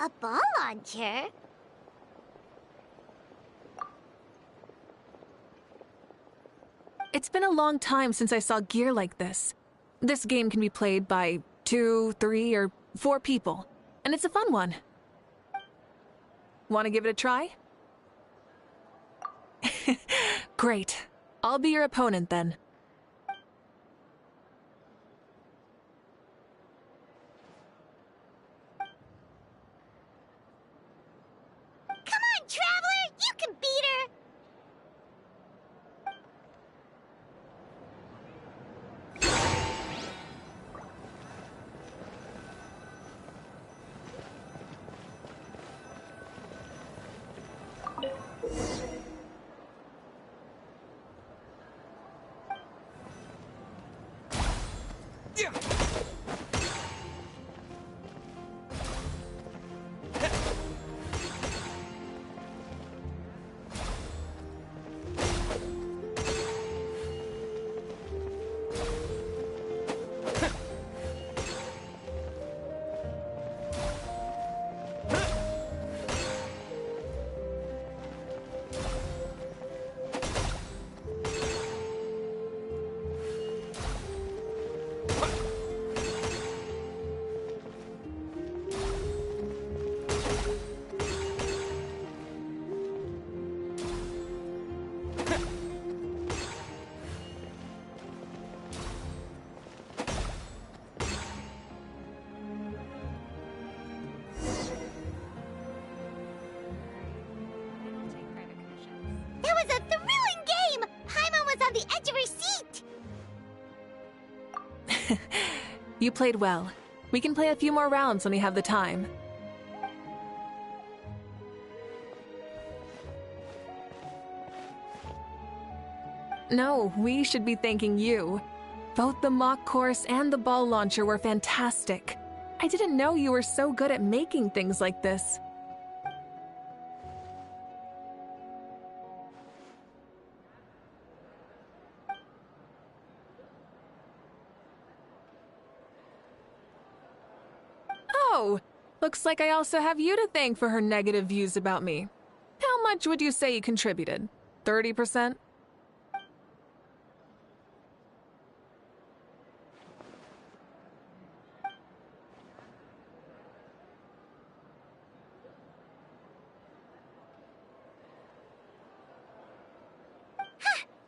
A ball launcher? It's been a long time since I saw gear like this. This game can be played by 2, 3, or 4 people, and it's a fun one. Want to give it a try? Great. I'll be your opponent then. Come on, Traveler! You can beat her! That was a thrilling game! Paimon was on the edge of her seat! You played well. We can play a few more rounds when we have the time. No, we should be thanking you. Both the mock course and the ball launcher were fantastic. I didn't know you were so good at making things like this. Oh, looks like I also have you to thank for her negative views about me. How much would you say you contributed? 30%?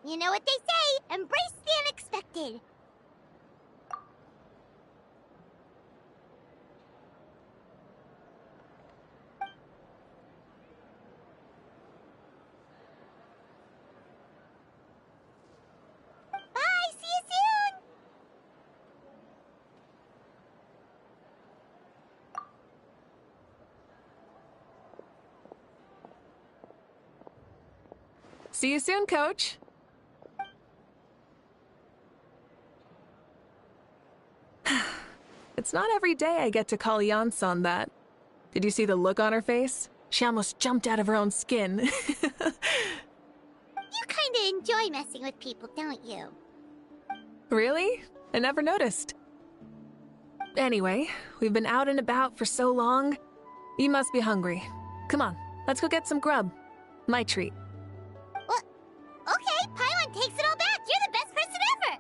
You know what they say, embrace the unexpected. See you soon, Coach. It's not every day I get to call Yansan that. Did you see the look on her face? She almost jumped out of her own skin. You kinda enjoy messing with people, don't you? Really? I never noticed. Anyway, we've been out and about for so long. You must be hungry. Come on, let's go get some grub. My treat. What? Okay, Paimon takes it all back. You're the best person ever.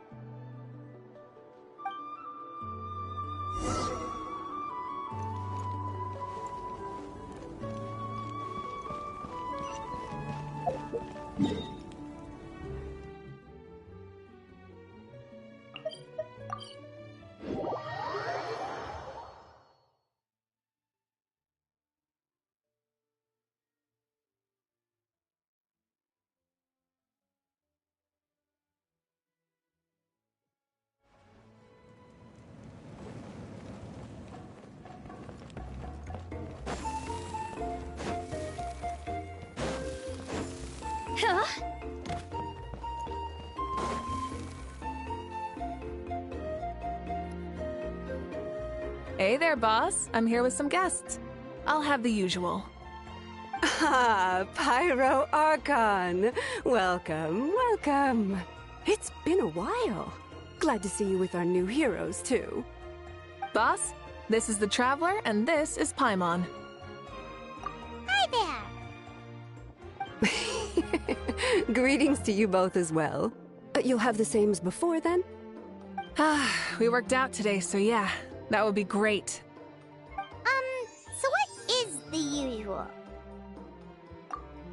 Hey there, boss. I'm here with some guests. I'll have the usual. Ah, Pyro Archon. Welcome, welcome. It's been a while. Glad to see you with our new heroes, too. Boss, this is the Traveler, and this is Paimon. Hi there. Greetings to you both as well. You'll have the same as before, then? We worked out today, so yeah, that would be great. So what is the usual?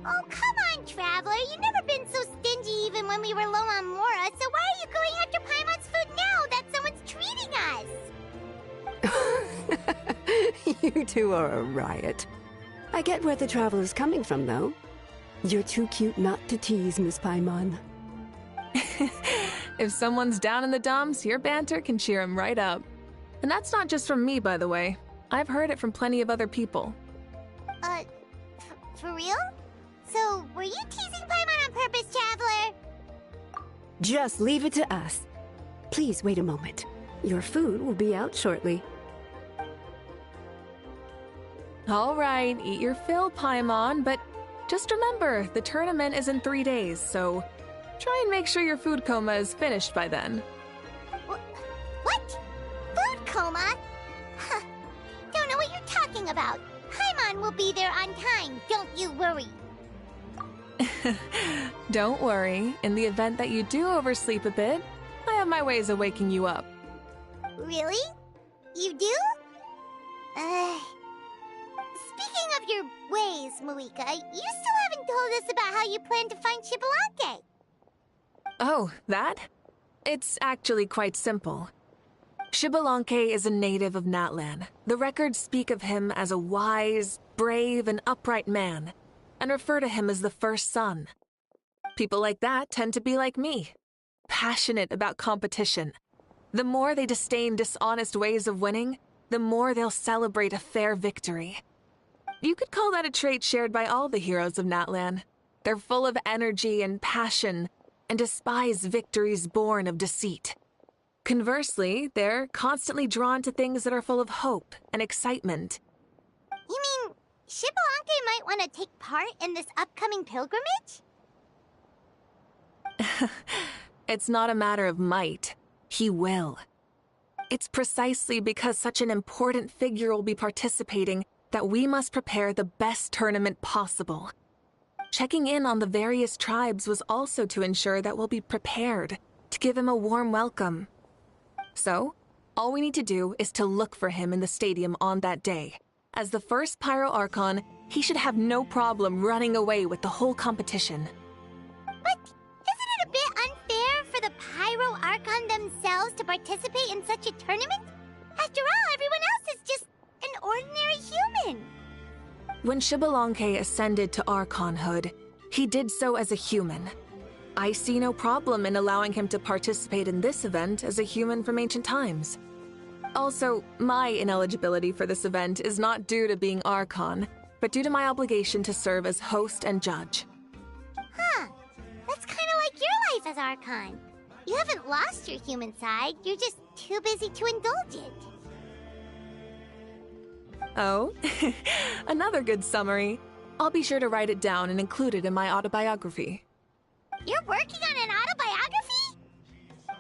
Oh, come on, Traveler. You've never been so stingy even when we were low on Mora, so why are you going after Paimon's food now that someone's treating us? You two are a riot. I get where the Traveler's coming from, though. You're too cute not to tease, Miss Paimon. If someone's down in the dumps, your banter can cheer him right up. And that's not just from me, by the way. I've heard it from plenty of other people. For real? So, were you teasing Paimon on purpose, Traveler? Just leave it to us. Please wait a moment. Your food will be out shortly. All right, eat your fill, Paimon, but just remember, the tournament is in 3 days, so try and make sure your food coma is finished by then. What? Food coma? Huh. Don't know what you're talking about. Paimon will be there on time, don't you worry. Don't worry, in the event that you do oversleep a bit, I have my ways of waking you up. Really? You do? Speaking of your ways, Mavuika, you still haven't told us about how you plan to find Xbalanque. Oh, that? It's actually quite simple. Xbalanque is a native of Natlan. The records speak of him as a wise, brave, and upright man, and refer to him as the first son. People like that tend to be like me, passionate about competition. The more they disdain dishonest ways of winning, the more they'll celebrate a fair victory. You could call that a trait shared by all the heroes of Natlan. They're full of energy and passion, and despise victories born of deceit. Conversely, they're constantly drawn to things that are full of hope and excitement. You mean Xbalanque might want to take part in this upcoming pilgrimage? It's not a matter of might. He will. It's precisely because such an important figure will be participating that we must prepare the best tournament possible. Checking in on the various tribes was also to ensure that we'll be prepared to give him a warm welcome. So, all we need to do is to look for him in the stadium on that day. As the first Pyro Archon, he should have no problem running away with the whole competition. But isn't it a bit unfair for the Pyro Archon themselves to participate in such a tournament? After all, everyone else is just an ordinary human. When Xbalanque ascended to Archonhood, he did so as a human. I see no problem in allowing him to participate in this event as a human from ancient times. Also, my ineligibility for this event is not due to being Archon, but due to my obligation to serve as host and judge. Huh. life as Archon. You haven't lost your human side, you're just too busy to indulge it. Oh, another good summary. I'll be sure to write it down and include it in my autobiography. You're working on an autobiography?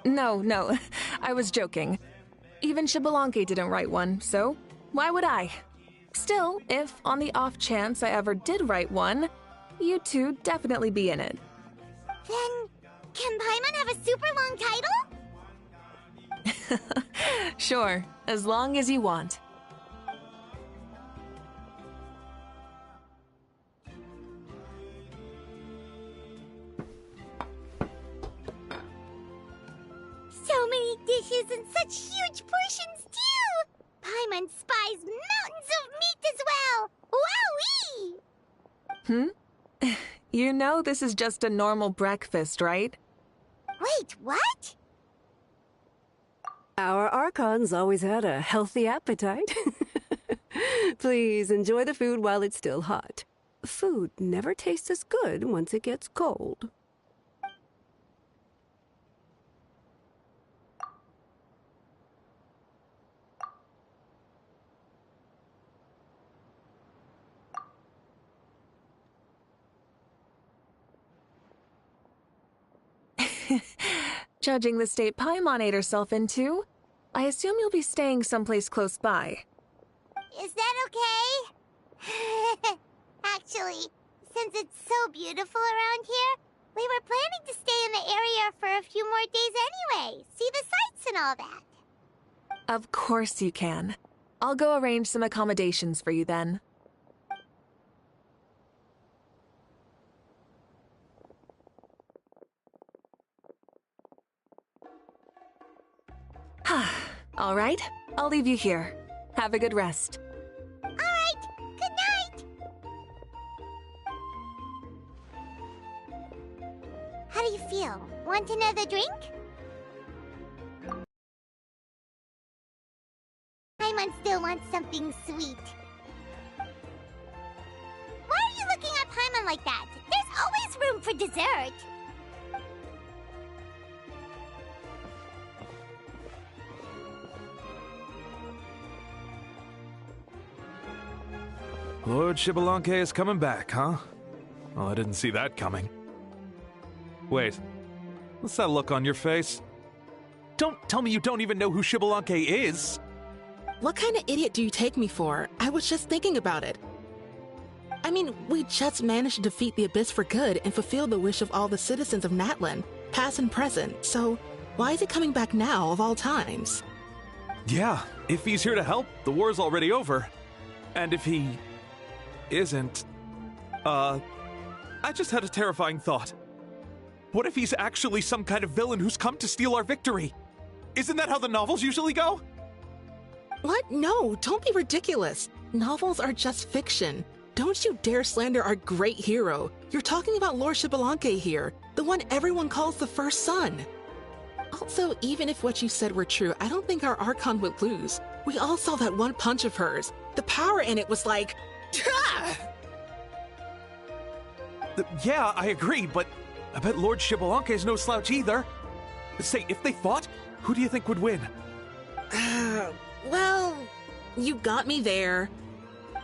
No, I was joking. Even Xbalanque didn't write one, so why would I? Still, if on the off chance I ever did write one, you two definitely be in it. Then, can Paimon have a super long title? Sure, as long as you want. So many dishes and such huge portions, too! Paimon spies mountains of meat as well! Wowee! You know this is just a normal breakfast, right? Wait, what? Our Archons always had a healthy appetite. Please enjoy the food while it's still hot. Food never tastes as good once it gets cold. Judging the state Paimon ate herself into, I assume you'll be staying someplace close by. Is that okay? Actually, since it's so beautiful around here, we were planning to stay in the area for a few more days anyway. See the sights and all that. Of course you can. I'll go arrange some accommodations for you then. All right, I'll leave you here. Have a good rest. All right, good night. How do you feel? Want another drink? Paimon still wants something sweet. Why are you looking at Paimon like that? There's always room for dessert. Lord Xbalanque is coming back, huh? Well, I didn't see that coming. Wait, what's that look on your face? Don't tell me you don't even know who Xbalanque is! What kind of idiot do you take me for? I was just thinking about it. I mean, we just managed to defeat the Abyss for good and fulfill the wish of all the citizens of Natlan, past and present, so why is he coming back now of all times? Yeah, if he's here to help, the war's already over. And if he isn't, I just had a terrifying thought. What if he's actually some kind of villain who's come to steal our victory? Isn't that how the novels usually go? What? No, don't be ridiculous. Novels are just fiction. Don't you dare slander our great hero. You're talking about Lord Xbalanque here, the one everyone calls the First Son. Also, even if what you said were true, I don't think our Archon would lose. We all saw that one punch of hers. The power in it was like... Yeah, I agree, but I bet Lord Xbalanque is no slouch either. Say, if they fought, who do you think would win? Well, you got me there.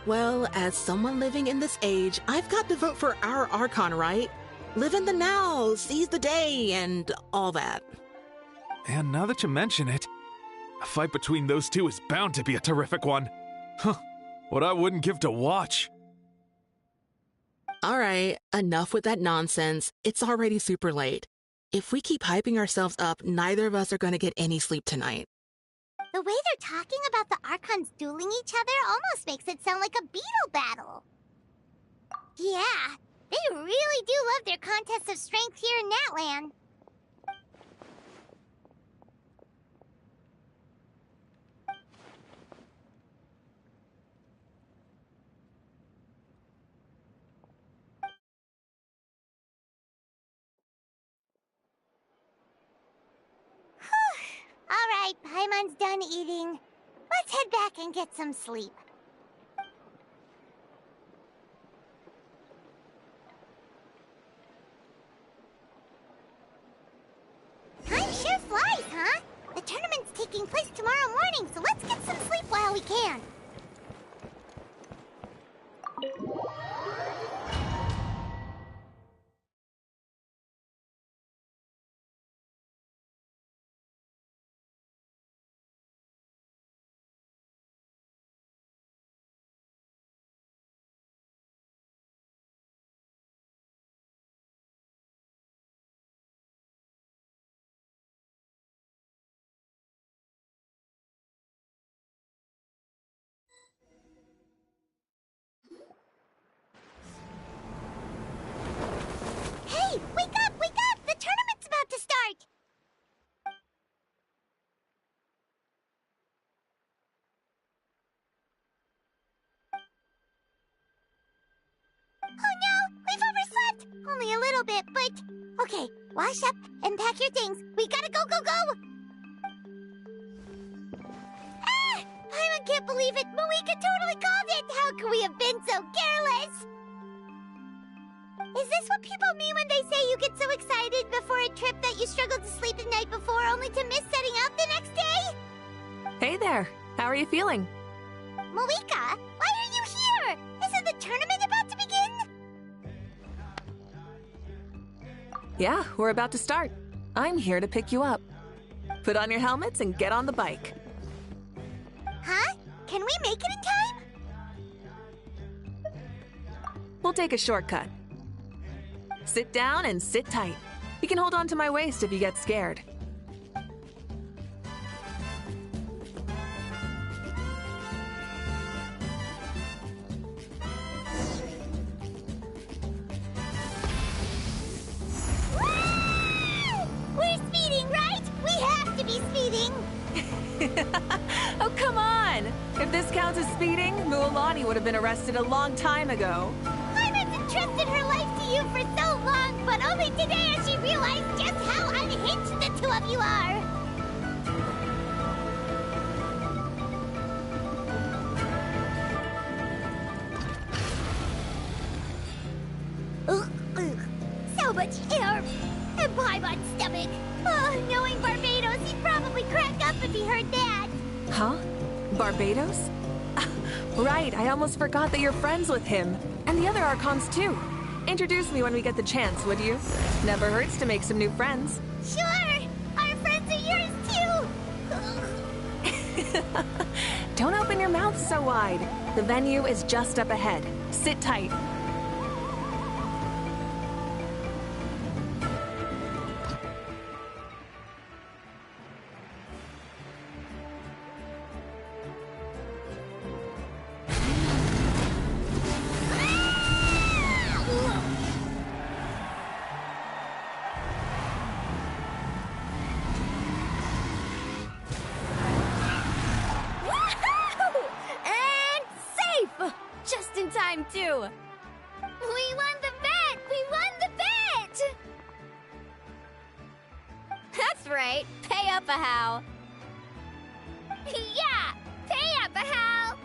Well, as someone living in this age, I've got to vote for our Archon, right? Live in the now, seize the day, and all that. And now that you mention it, a fight between those two is bound to be a terrific one. Huh, what I wouldn't give to watch. All right, enough with that nonsense. It's already super late. If we keep hyping ourselves up, neither of us are going to get any sleep tonight. The way they're talking about the Archons dueling each other almost makes it sound like a beetle battle. Yeah, they really do love their contests of strength here in Natlan. All right, Paimon's done eating. Let's head back and get some sleep. can. Hey, wake up, wake up! The tournament's about to start! Oh no, we've overslept! Only a little bit, but... Okay, wash up and pack your things. We gotta go, go, go! Ah! I can't believe it! Mavuika totally called it! How could we have been so careless? Is this what people mean when they say you get so excited before a trip that you struggled to sleep the night before only to miss setting out the next day? Hey there. How are you feeling? Mavuika, why are you here? Isn't the tournament about to begin? Yeah, we're about to start. I'm here to pick you up. Put on your helmets and get on the bike. Huh? Can we make it in time? We'll take a shortcut. Sit down and sit tight. You can hold on to my waist if you get scared. We're speeding, right? We have to be speeding! Oh, come on! If this counts as speeding, Mualani would have been arrested a long time ago. I've entrusted her life to you for so long, but only today has she realized just how unhinged the two of you are! Ugh. So much air! And Paimon's stomach! Oh, knowing Barbados, he'd probably crack up if he heard that! Huh? Barbados? Right, I almost forgot that you're friends with him. And the other Archons, too. Introduce me when we get the chance, would you? Never hurts to make some new friends. Sure! Our friends are yours, too! Don't open your mouth so wide. The venue is just up ahead. Sit tight. Too. We won the bet! We won the bet! That's right. Pay up a how. Yeah! Pay up a how!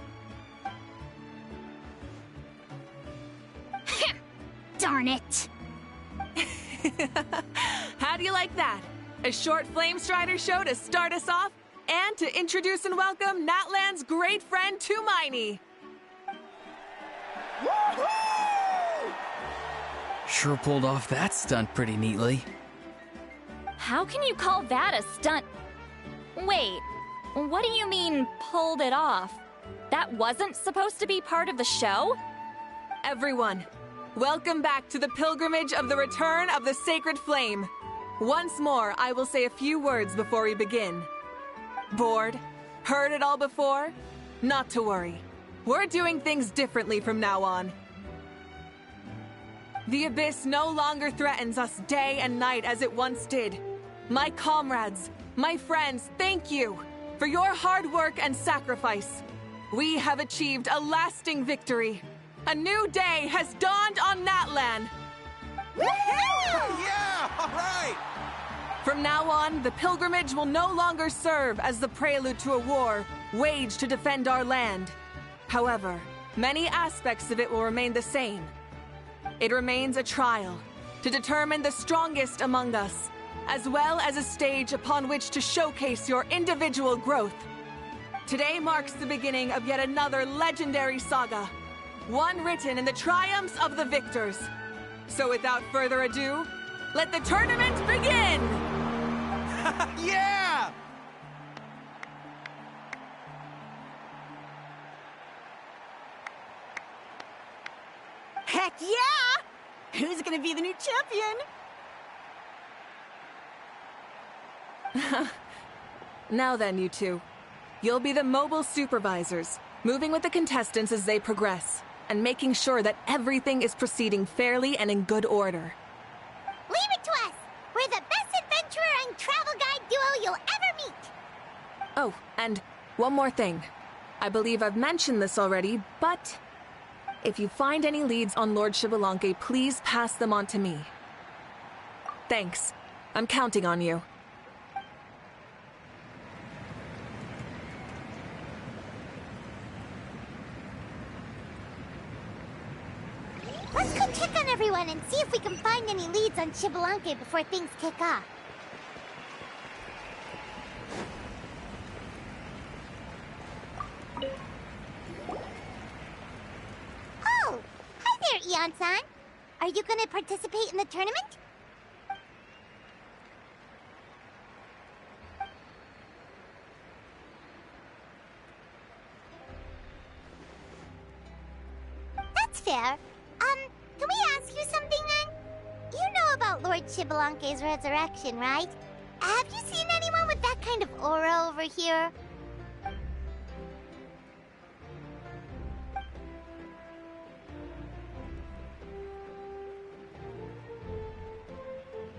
Darn it! How do you like that? A short Flame Strider show to start us off, and to introduce and welcome Natlan's great friend Tumaini. Sure pulled off that stunt pretty neatly. How can you call that a stunt? Wait, what do you mean, pulled it off? That wasn't supposed to be part of the show? Everyone, welcome back to the pilgrimage of the return of the Sacred Flame. Once more, I will say a few words before we begin. Bored? Heard it all before? Not to worry. We're doing things differently from now on. The Abyss no longer threatens us day and night as it once did. My comrades, my friends, thank you for your hard work and sacrifice. We have achieved a lasting victory. A new day has dawned on Natlan. Yeah, all right! From now on, the pilgrimage will no longer serve as the prelude to a war waged to defend our land. However, many aspects of it will remain the same. It remains a trial to determine the strongest among us, as well as a stage upon which to showcase your individual growth. Today marks the beginning of yet another legendary saga, one written in the triumphs of the victors. So without further ado, let the tournament begin! Yeah! Heck yeah! Who's gonna be the new champion? Now then, you two. You'll be the mobile supervisors, moving with the contestants as they progress, and making sure that everything is proceeding fairly and in good order. Leave it to us! We're the best adventurer and travel guide duo you'll ever meet! Oh, and one more thing. I believe I've mentioned this already, but if you find any leads on Lord Xbalanque, please pass them on to me. Thanks. I'm counting on you. Let's go check on everyone and see if we can find any leads on Xbalanque before things kick off. Oh! Hi there, Eon-san! Are you gonna participate in the tournament? That's fair. Can we ask you something then? You know about Lord Xbalanque's resurrection, right? Have you seen anyone with that kind of aura over here?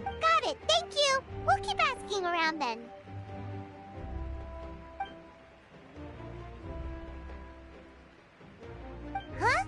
Got it, thank you! We'll keep asking around then. Huh?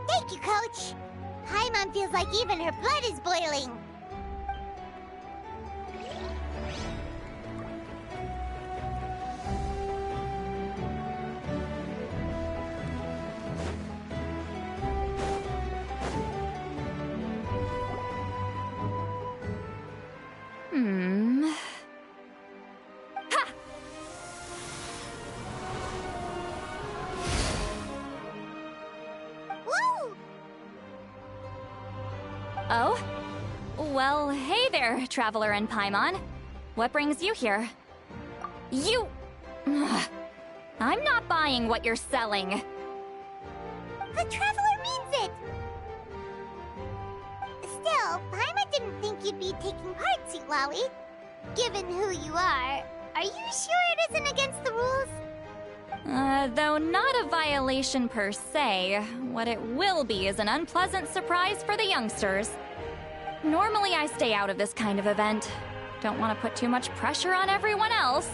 Thank you, Coach. Paimon feels like even her blood is boiling. Oh? Well, hey there, Traveler and Paimon. What brings you here? You... I'm not buying what you're selling. The Traveler means it! Still, Paimon didn't think you'd be taking part, Sweet Lolly. Given who you are you sure it isn't against the rules? Though not a violation per se, what it will be is an unpleasant surprise for the youngsters. Normally I stay out of this kind of event. Don't want to put too much pressure on everyone else.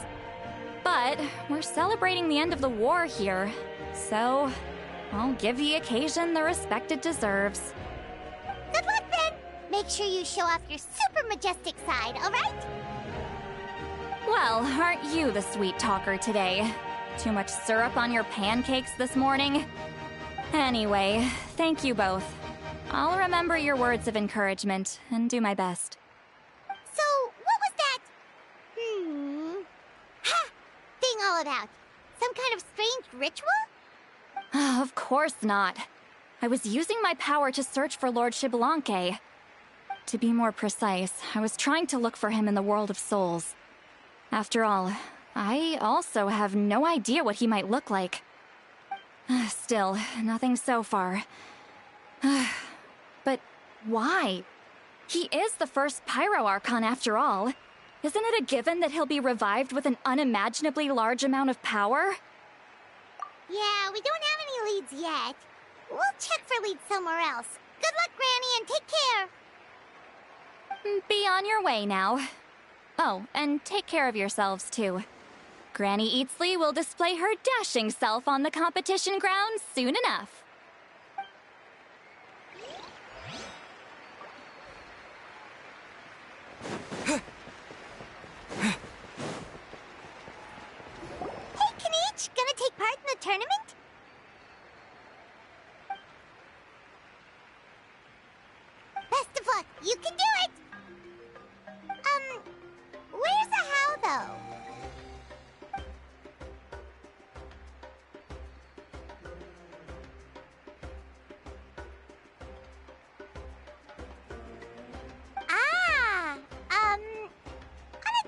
But we're celebrating the end of the war here, so I'll give the occasion the respect it deserves. Good luck then! Make sure you show off your super majestic side, alright? Well, aren't you the sweet talker today? Too much syrup on your pancakes this morning? Anyway, thank you both. I'll remember your words of encouragement and do my best. So, what was that? Thing all about? Some kind of strange ritual? Of course not. I was using my power to search for Lord Xbalanque. To be more precise, I was trying to look for him in the world of souls. After all, I also have no idea what he might look like. Still, nothing so far. But why? He is the first Pyro Archon after all. Isn't it a given that he'll be revived with an unimaginably large amount of power? Yeah, we don't have any leads yet. We'll check for leads somewhere else. Good luck, Granny, and take care! Be on your way now. Oh, and take care of yourselves, too. Granny Eatsley will display her dashing self on the competition grounds soon enough.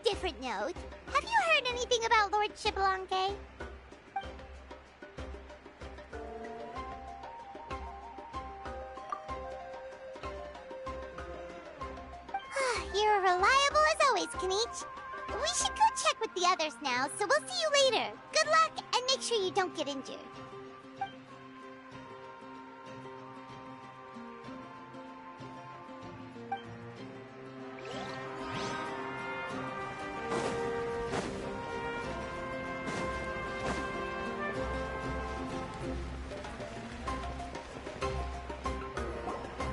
different note, have you heard anything about Lord Xbalanque? You're reliable as always, Kanich. We should go check with the others now, so we'll see you later. Good luck, and make sure you don't get injured.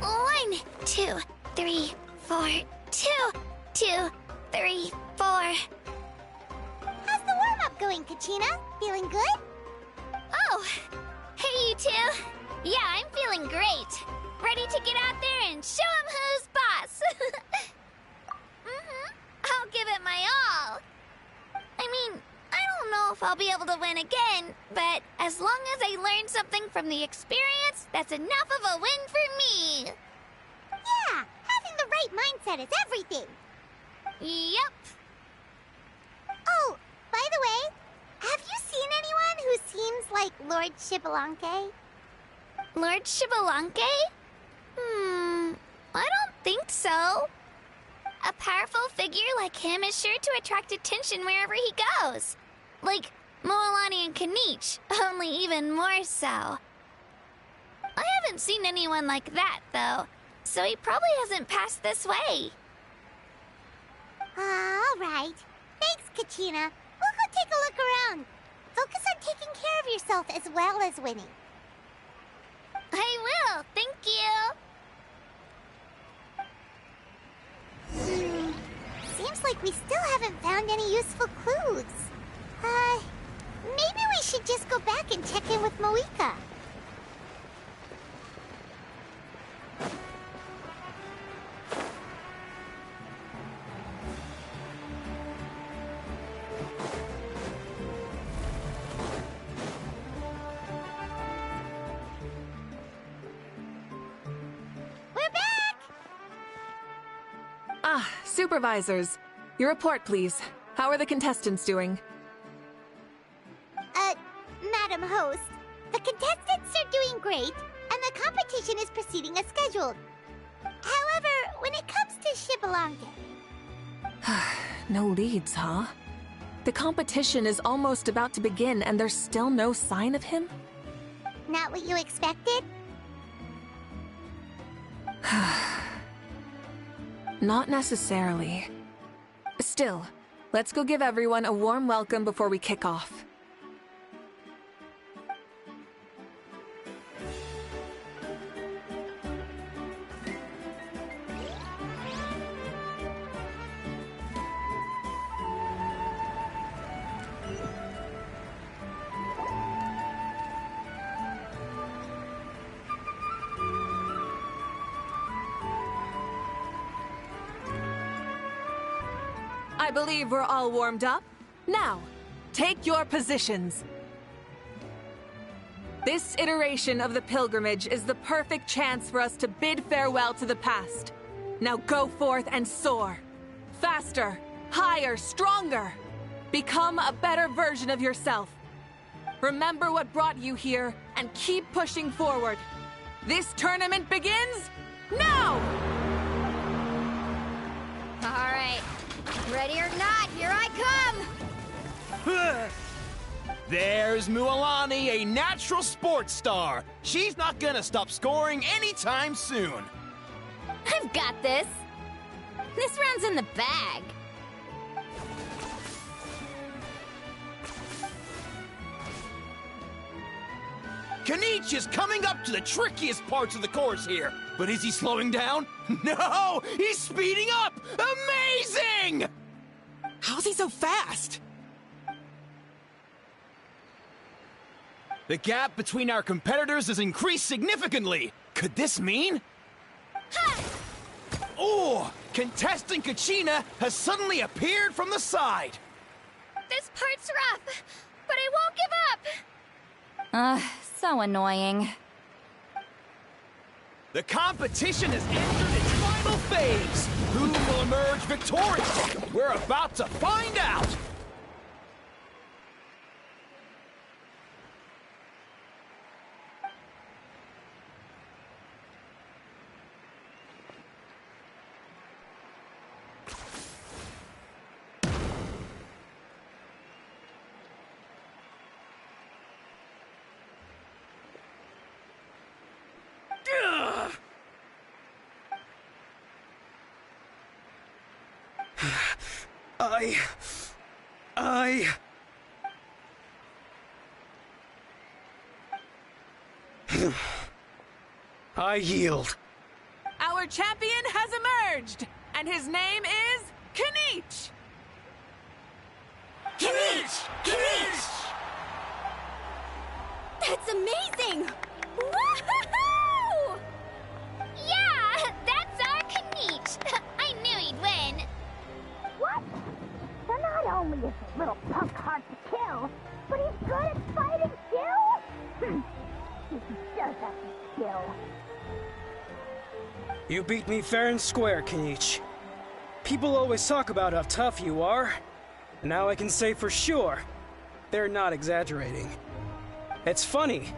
One, 2, 3, 4. 2, 2, 3, 4. How's the warm-up going, Kachina? Feeling good? Oh, hey you two. Yeah, I'm feeling great. Ready to get out there and show 'em who's boss. I'll give it my all. I mean, I don't know if I'll be able to win again, but as long as I learn something from the experience, that's enough of a win for me. Yeah, having the right mindset is everything. Yep. Oh, by the way, have you seen anyone who seems like Lord Xbalanque? Lord Xbalanque? I don't think so. A powerful figure like him is sure to attract attention wherever he goes. Like Moalani and Kanich, only even more so. I haven't seen anyone like that, though. So he probably hasn't passed this way. All right. Thanks, Kachina. We'll go take a look around. Focus on taking care of yourself as well as winning. I will, thank you. Seems like we still haven't found any useful clues. Maybe we should just go back and check in with Mavuika. Supervisors, your report, please. How are the contestants doing? Madam Host, the contestants are doing great, and the competition is proceeding as scheduled. However, when it comes to Xbalanque... No leads, huh? The competition is almost about to begin, and there's still no sign of him? Not what you expected? Not necessarily. Still, let's go give everyone a warm welcome before we kick off. I believe we're all warmed up. Now, take your positions. This iteration of the pilgrimage is the perfect chance for us to bid farewell to the past. Now go forth and soar. Faster, higher, stronger. Become a better version of yourself. Remember what brought you here and keep pushing forward. This tournament begins now! All right. Ready or not, here I come! There's Moalani, a natural sports star. She's not gonna stop scoring anytime soon. I've got this. This round's in the bag. Kanich is coming up to the trickiest parts of the course here. But is he slowing down? No! He's speeding up! Amazing! How's he so fast? The gap between our competitors has increased significantly. Could this mean? Oh! Contestant Kachina has suddenly appeared from the side. This part's rough, but I won't give up. So annoying. The competition has entered its final phase. Who will emerge victorious? We're about to find out! I yield. Our champion has emerged, and his name is Kinich! Kinich! Kinich! That's amazing! Woohoo! Yeah, that's our Kinich. I knew he'd win. What? So not only is the little punk hard to kill, but he's good at fighting too? He does have some skill. You beat me fair and square, Kinich. People always talk about how tough you are. And now I can say for sure, they're not exaggerating. It's funny.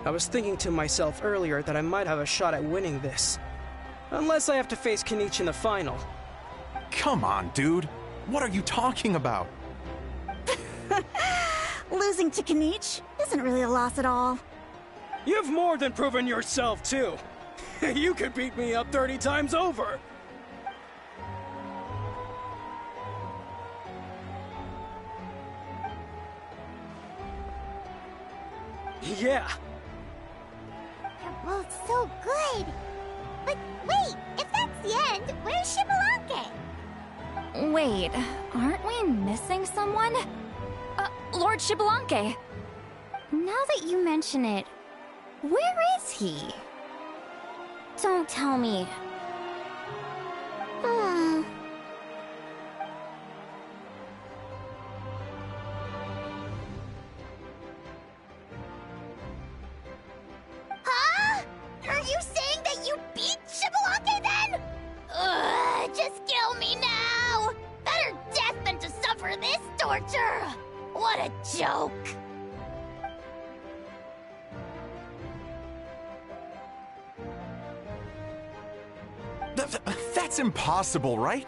I was thinking to myself earlier that I might have a shot at winning this. Unless I have to face Kinich in the final. Come on, dude. What are you talking about? Losing to Kinich isn't really a loss at all. You've more than proven yourself, too. You could beat me up 30 times over. Yeah. They're both so good. But wait, if that's the end, where's Xbalanque? Wait, aren't we missing someone? Lord Xbalanque. Now that you mention it, where is he? Don't tell me. Huh? Are you saying that you beat Xbalanque then? Just kill me now! Better death than to suffer this torture! What a joke! That's impossible, right?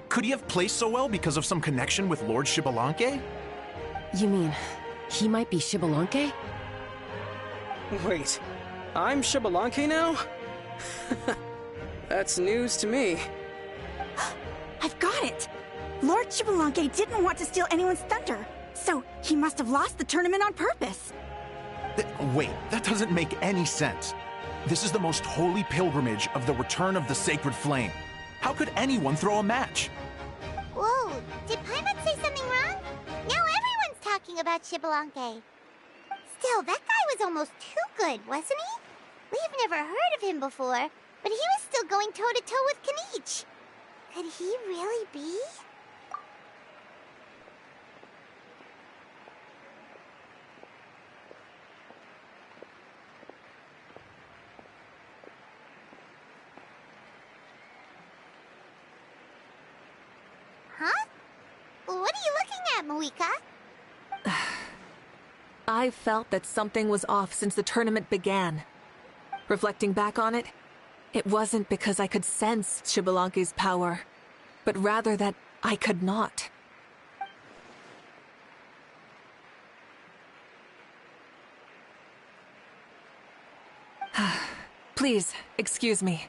Could he have placed so well because of some connection with Lord Xbalanque? You mean, he might be Xbalanque? Wait, I'm Xbalanque now? That's news to me. I've got it! Lord Xbalanque didn't want to steal anyone's thunder, so he must have lost the tournament on purpose. Wait, that doesn't make any sense. This is the most holy pilgrimage of the return of the sacred flame. How could anyone throw a match? Whoa, did Paimon say something wrong? Now everyone's talking about Xbalanque. Still, that guy was almost too good, wasn't he? We've never heard of him before, but he was still going toe-to-toe with Kinich. Could he really be? Huh? What are you looking at, Mavuika? I felt that something was off since the tournament began. Reflecting back on it, it wasn't because I could sense Xbalanque's power, but rather that I could not. Please, excuse me.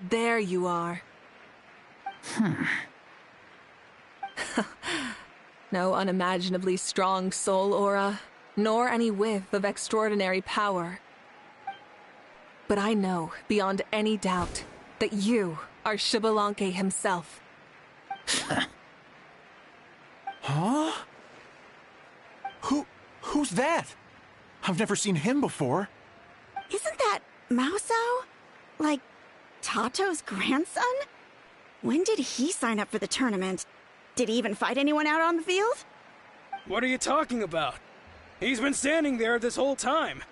There you are. No unimaginably strong soul aura, nor any whiff of extraordinary power. But I know, beyond any doubt, that you are Xbalanque himself. Huh? Who's that? I've never seen him before. Isn't that Mausao? Like, Tato's grandson? When did he sign up for the tournament? Did he even fight anyone out on the field? What are you talking about? He's been standing there this whole time.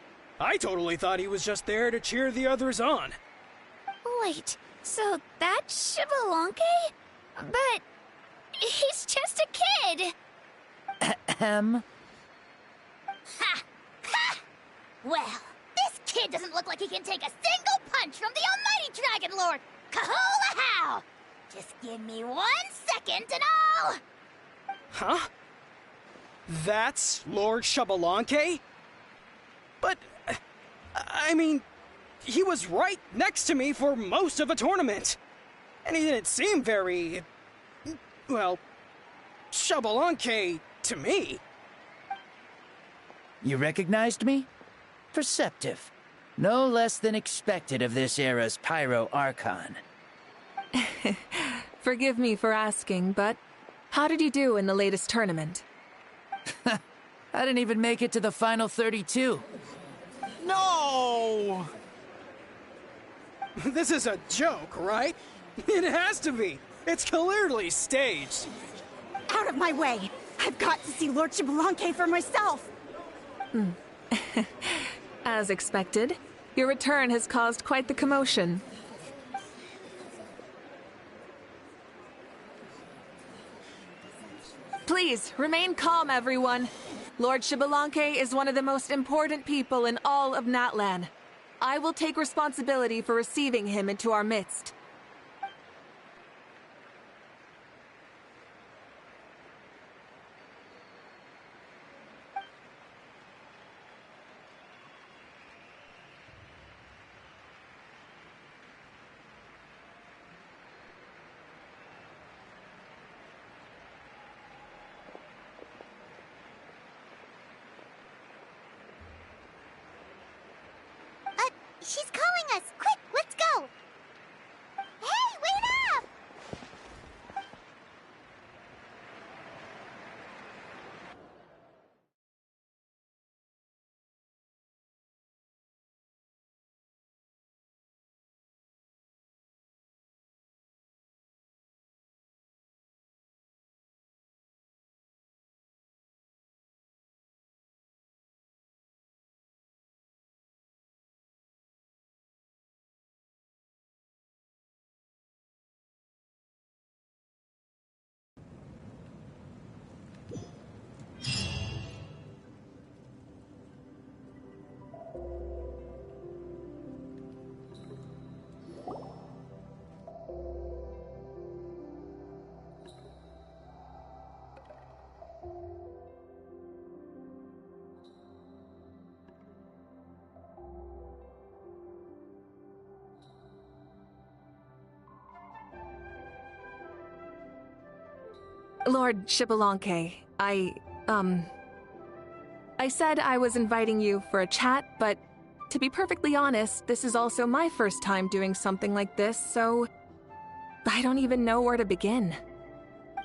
I totally thought he was just there to cheer the others on. Wait, so that's Xbalanque? But he's just a kid. Ha! Ha! Well, this kid doesn't look like he can take a single punch from the almighty Dragon Lord! Kahula how! Just give me 1 second and I'll... Huh? That's Lord Xbalanque? But, I mean, he was right next to me for most of the tournament. And he didn't seem very, well, Xbalanque to me. You recognized me? Perceptive. No less than expected of this era's Pyro Archon. Forgive me for asking, but how did you do in the latest tournament? I didn't even make it to the final 32. No! This is a joke, right? It has to be. It's clearly staged. Out of my way! I've got to see Lord Xbalanque for myself! As expected, your return has caused quite the commotion. Please, remain calm, everyone. Lord Xbalanque is one of the most important people in all of Natlan. I will take responsibility for receiving him into our midst. She's calling us! Quick, let's go! Hey, wait up! Lord Xbalanque, I said I was inviting you for a chat, but to be perfectly honest, this is also my first time doing something like this, so I don't even know where to begin.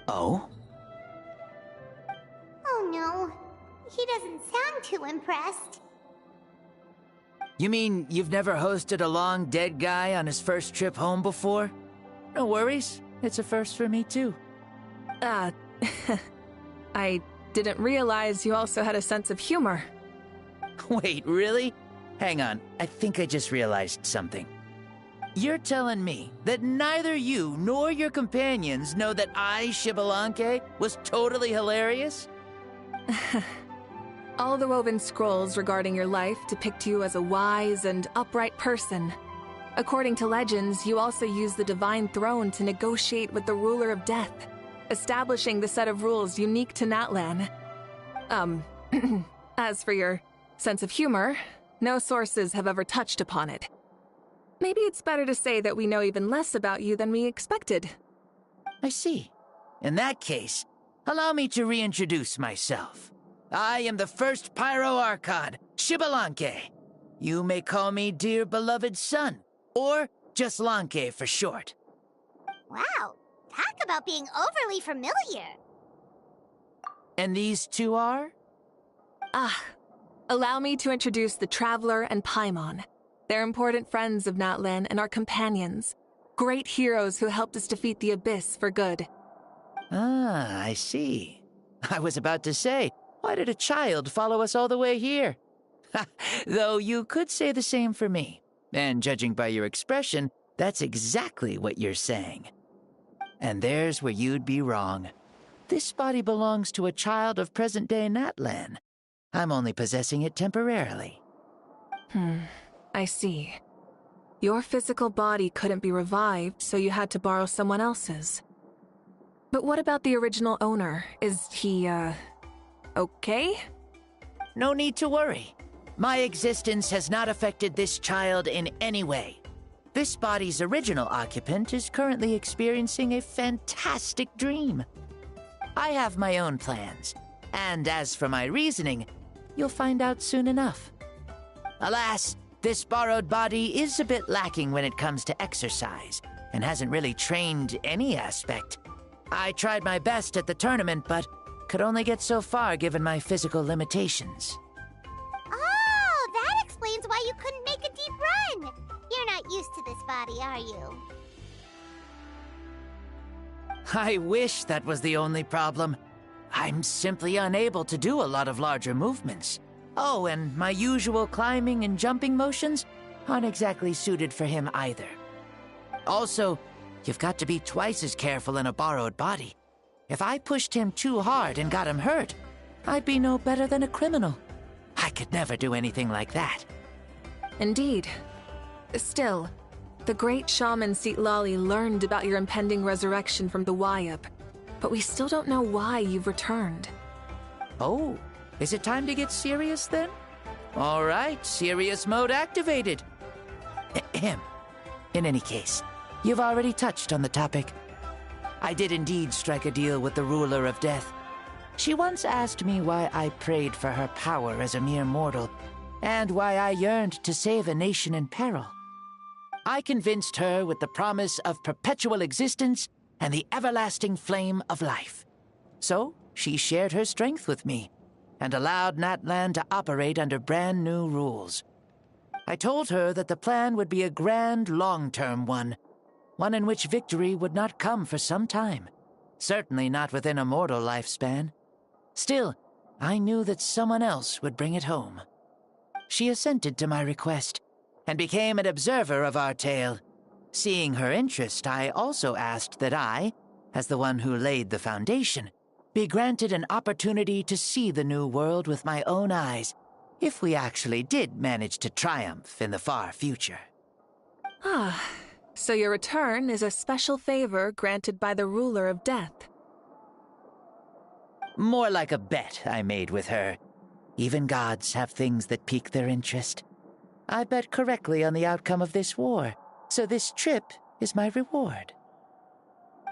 Oh? Oh no, he doesn't sound too impressed. You mean you've never hosted a long dead guy on his first trip home before? No worries, it's a first for me too. I didn't realize you also had a sense of humor. Wait, really? Hang on, I think I just realized something. You're telling me that neither you nor your companions know that I, Xbalanque, was totally hilarious? All the woven scrolls regarding your life depict you as a wise and upright person. According to legends, you also use the Divine Throne to negotiate with the Ruler of Death, establishing the set of rules unique to Natlan. As for your sense of humor, no sources have ever touched upon it. Maybe it's better to say that we know even less about you than we expected. I see. In that case, allow me to reintroduce myself. I am the first Pyro Archon, Xbalanque. You may call me dear beloved son, or just Lanque for short. Wow, talk about being overly familiar. And these two are? Allow me to introduce the Traveler and Paimon. They're important friends of Natlan and our companions. Great heroes who helped us defeat the Abyss for good. Ah, I see. I was about to say, why did a child follow us all the way here? Though you could say the same for me. And judging by your expression, that's exactly what you're saying. And there's where you'd be wrong. This body belongs to a child of present-day Natlan. I'm only possessing it temporarily. I see. Your physical body couldn't be revived, so you had to borrow someone else's. But what about the original owner? Is he, okay? No need to worry. My existence has not affected this child in any way. This body's original occupant is currently experiencing a fantastic dream. I have my own plans, and as for my reasoning, you'll find out soon enough. Alas, this borrowed body is a bit lacking when it comes to exercise, and hasn't really trained any aspect. I tried my best at the tournament, but could only get so far given my physical limitations. Oh, that explains why you couldn't make a deep run. You're not used to this body, are you? I wish that was the only problem. I'm simply unable to do a lot of larger movements. Oh, and my usual climbing and jumping motions aren't exactly suited for him either. Also, you've got to be twice as careful in a borrowed body. If I pushed him too hard and got him hurt, I'd be no better than a criminal. I could never do anything like that. Indeed. Still, the great shaman Lali learned about your impending resurrection from the Wayup, but we still don't know why you've returned. Oh, is it time to get serious then? All right, serious mode activated. Ahem. In any case, you've already touched on the topic. I did indeed strike a deal with the ruler of death. She once asked me why I prayed for her power as a mere mortal, and why I yearned to save a nation in peril. I convinced her with the promise of perpetual existence and the everlasting flame of life. So, she shared her strength with me, and allowed Natlan to operate under brand new rules. I told her that the plan would be a grand, long-term one in which victory would not come for some time, certainly not within a mortal lifespan. Still, I knew that someone else would bring it home. She assented to my request, and became an observer of our tale. Seeing her interest, I also asked that I, as the one who laid the foundation, be granted an opportunity to see the new world with my own eyes, if we actually did manage to triumph in the far future. Ah, so your return is a special favor granted by the ruler of death. More like a bet I made with her. Even gods have things that pique their interest. I bet correctly on the outcome of this war, so this trip is my reward.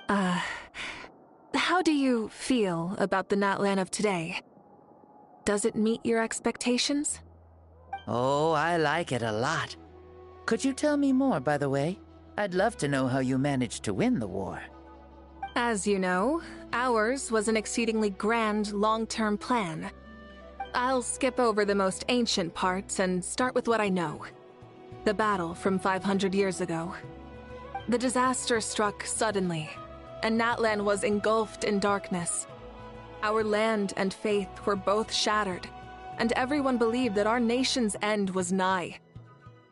How do you feel about the Natlan of today? Does it meet your expectations? Oh, I like it a lot. Could you tell me more, by the way? I'd love to know how you managed to win the war. As you know, ours was an exceedingly grand, long-term plan. I'll skip over the most ancient parts and start with what I know. The battle from 500 years ago. The disaster struck suddenly, and Natlan was engulfed in darkness. Our land and faith were both shattered, and everyone believed that our nation's end was nigh.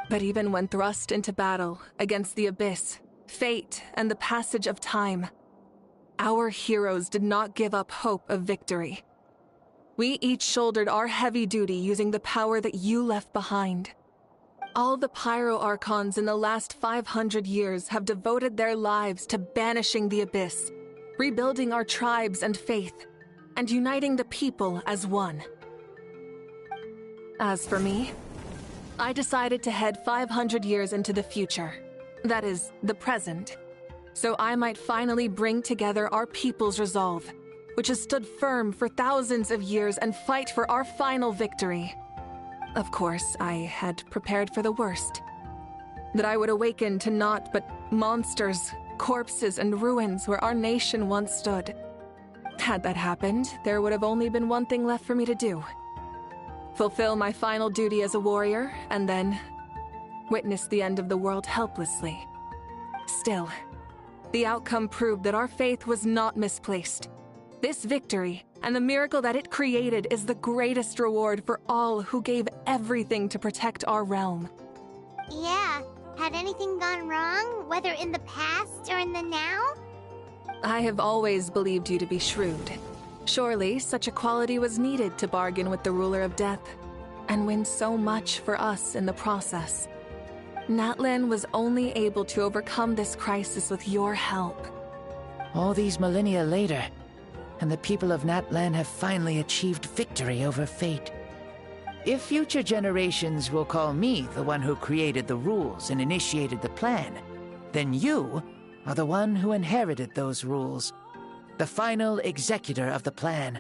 But even when thrust into battle against the abyss, fate, and the passage of time, our heroes did not give up hope of victory. We each shouldered our heavy duty using the power that you left behind. All the Pyro Archons in the last 500 years have devoted their lives to banishing the abyss, rebuilding our tribes and faith, and uniting the people as one. As for me, I decided to head 500 years into the future, that is, the present, so I might finally bring together our people's resolve, which has stood firm for thousands of years, and fight for our final victory. Of course, I had prepared for the worst. That I would awaken to naught but monsters, corpses, and ruins where our nation once stood. Had that happened, there would have only been one thing left for me to do. Fulfill my final duty as a warrior, and then witness the end of the world helplessly. Still, the outcome proved that our faith was not misplaced. This victory and the miracle that it created is the greatest reward for all who gave everything to protect our realm. Yeah. Had anything gone wrong, whether in the past or in the now? I have always believed you to be shrewd. Surely, such a quality was needed to bargain with the ruler of death, and win so much for us in the process. Natlan was only able to overcome this crisis with your help. All these millennia later, and the people of Natlan have finally achieved victory over fate. If future generations will call me the one who created the rules and initiated the plan, then you are the one who inherited those rules. The final executor of the plan.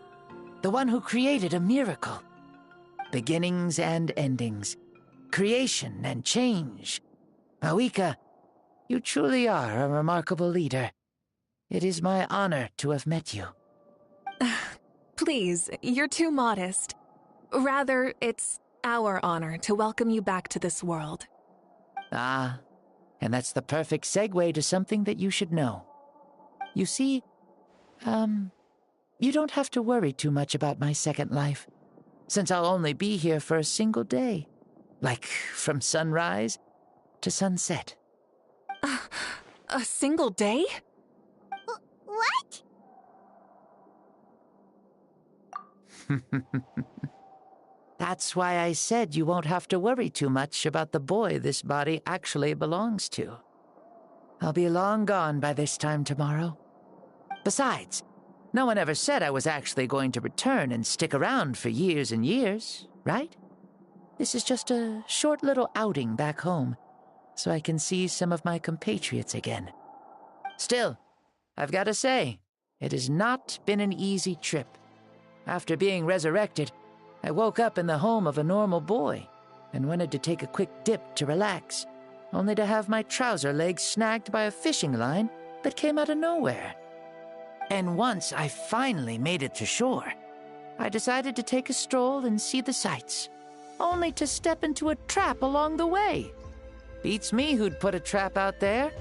The one who created a miracle. Beginnings and endings. Creation and change. Mavuika, you truly are a remarkable leader. It is my honor to have met you. Please, you're too modest. Rather, it's our honor to welcome you back to this world. Ah, and that's the perfect segue to something that you should know. You see, you don't have to worry too much about my second life, since I'll only be here for a single day. Like, from sunrise to sunset. A single day? What? That's why I said you won't have to worry too much about the boy this body actually belongs to. I'll be long gone by this time tomorrow. Besides, no one ever said I was actually going to return and stick around for years and years, right? This is just a short little outing back home, so I can see some of my compatriots again. Still, I've got to say, it has not been an easy trip. After being resurrected, I woke up in the home of a normal boy and wanted to take a quick dip to relax, only to have my trouser legs snagged by a fishing line that came out of nowhere. And once I finally made it to shore, I decided to take a stroll and see the sights, only to step into a trap along the way. Beats me who'd put a trap out there,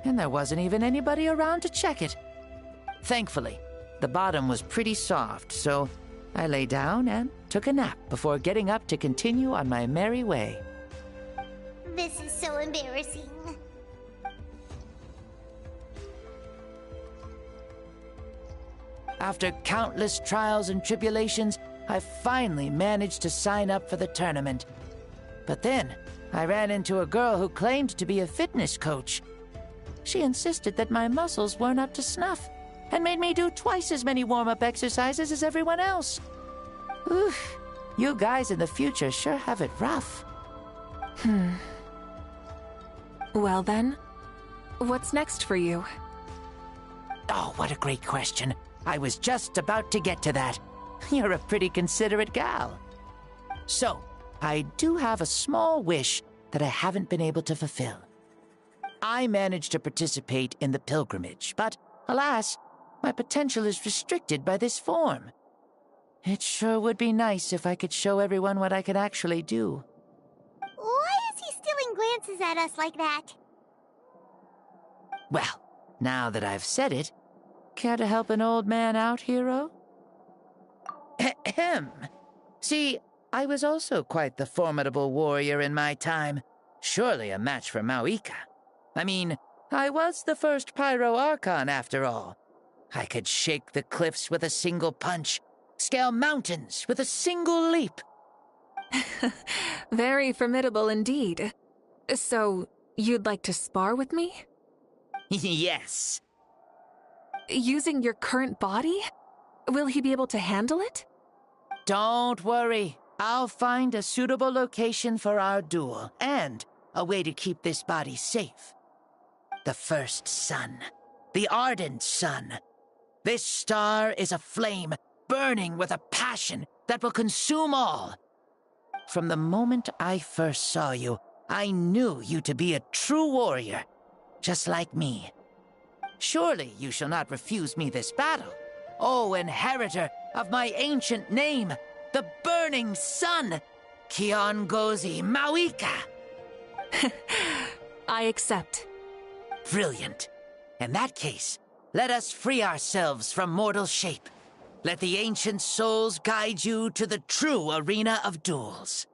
and there wasn't even anybody around to check it. Thankfully, the bottom was pretty soft, so I lay down and took a nap before getting up to continue on my merry way. This is so embarrassing. After countless trials and tribulations, I finally managed to sign up for the tournament. But then, I ran into a girl who claimed to be a fitness coach. She insisted that my muscles weren't up to snuff, and made me do twice as many warm-up exercises as everyone else. Oof, you guys in the future sure have it rough. Well then, what's next for you? Oh, what a great question. I was just about to get to that. You're a pretty considerate gal. So, I do have a small wish that I haven't been able to fulfill. I managed to participate in the pilgrimage, but alas, my potential is restricted by this form. It sure would be nice if I could show everyone what I can actually do. Why is he stealing glances at us like that? Well, now that I've said it, care to help an old man out, hero? Ahem. See, I was also quite the formidable warrior in my time. Surely a match for Mavuika. I mean, I was the first Pyro Archon after all. I could shake the cliffs with a single punch, scale mountains with a single leap. Very formidable indeed. So, you'd like to spar with me? Yes. Using your current body? Will he be able to handle it? Don't worry. I'll find a suitable location for our duel, and a way to keep this body safe. The first sun. The ardent sun. This star is a flame, burning with a passion that will consume all. From the moment I first saw you, I knew you to be a true warrior, just like me. Surely you shall not refuse me this battle, O inheritor of my ancient name, the burning sun, Kiongozi Mavuika. I accept. Brilliant. In that case, let us free ourselves from mortal shape. Let the ancient souls guide you to the true arena of duels.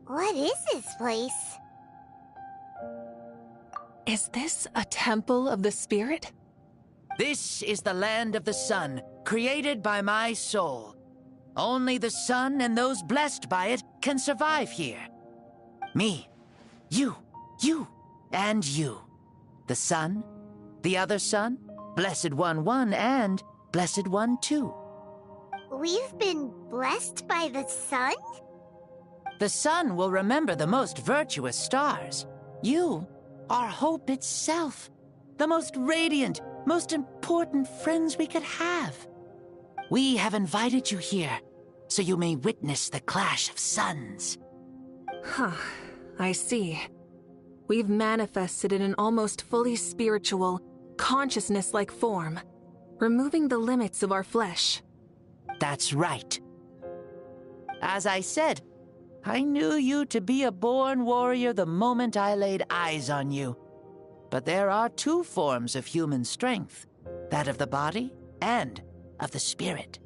What is this place? Is this a temple of the spirit? This is the land of the sun, created by my soul. Only the sun and those blessed by it can survive here. Me, you, and you. The sun, the other sun, Blessed One 1, and Blessed One 2. We've been blessed by the sun? The sun will remember the most virtuous stars. You are hope itself. The most radiant, most important friends we could have. We have invited you here, so you may witness the clash of suns. Huh, I see. We've manifested in an almost fully spiritual, consciousness-like form, removing the limits of our flesh. That's right. As I said, I knew you to be a born warrior the moment I laid eyes on you. But there are two forms of human strength, that of the body and of the spirit.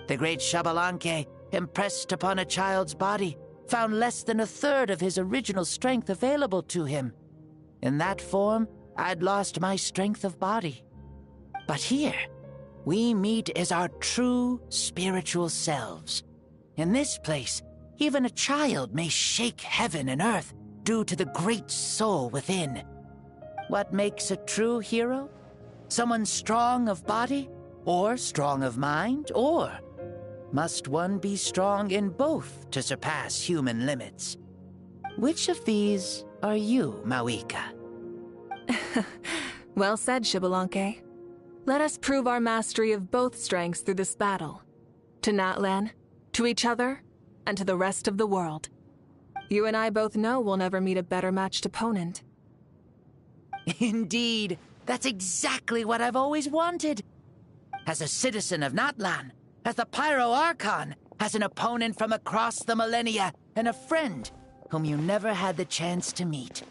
The great Xbalanque, impressed upon a child's body, found less than a third of his original strength available to him. In that form, I'd lost my strength of body. But here, we meet as our true spiritual selves. In this place, even a child may shake heaven and earth due to the great soul within. What makes a true hero? Someone strong of body, or strong of mind, or must one be strong in both to surpass human limits? Which of these are you, Mavuika? Well said, Xbalanque. Let us prove our mastery of both strengths through this battle. To Natlan, to each other, and to the rest of the world. You and I both know we'll never meet a better matched opponent. Indeed, that's exactly what I've always wanted. As a citizen of Natlan, as the Pyro Archon, as an opponent from across the millennia, and a friend whom you never had the chance to meet.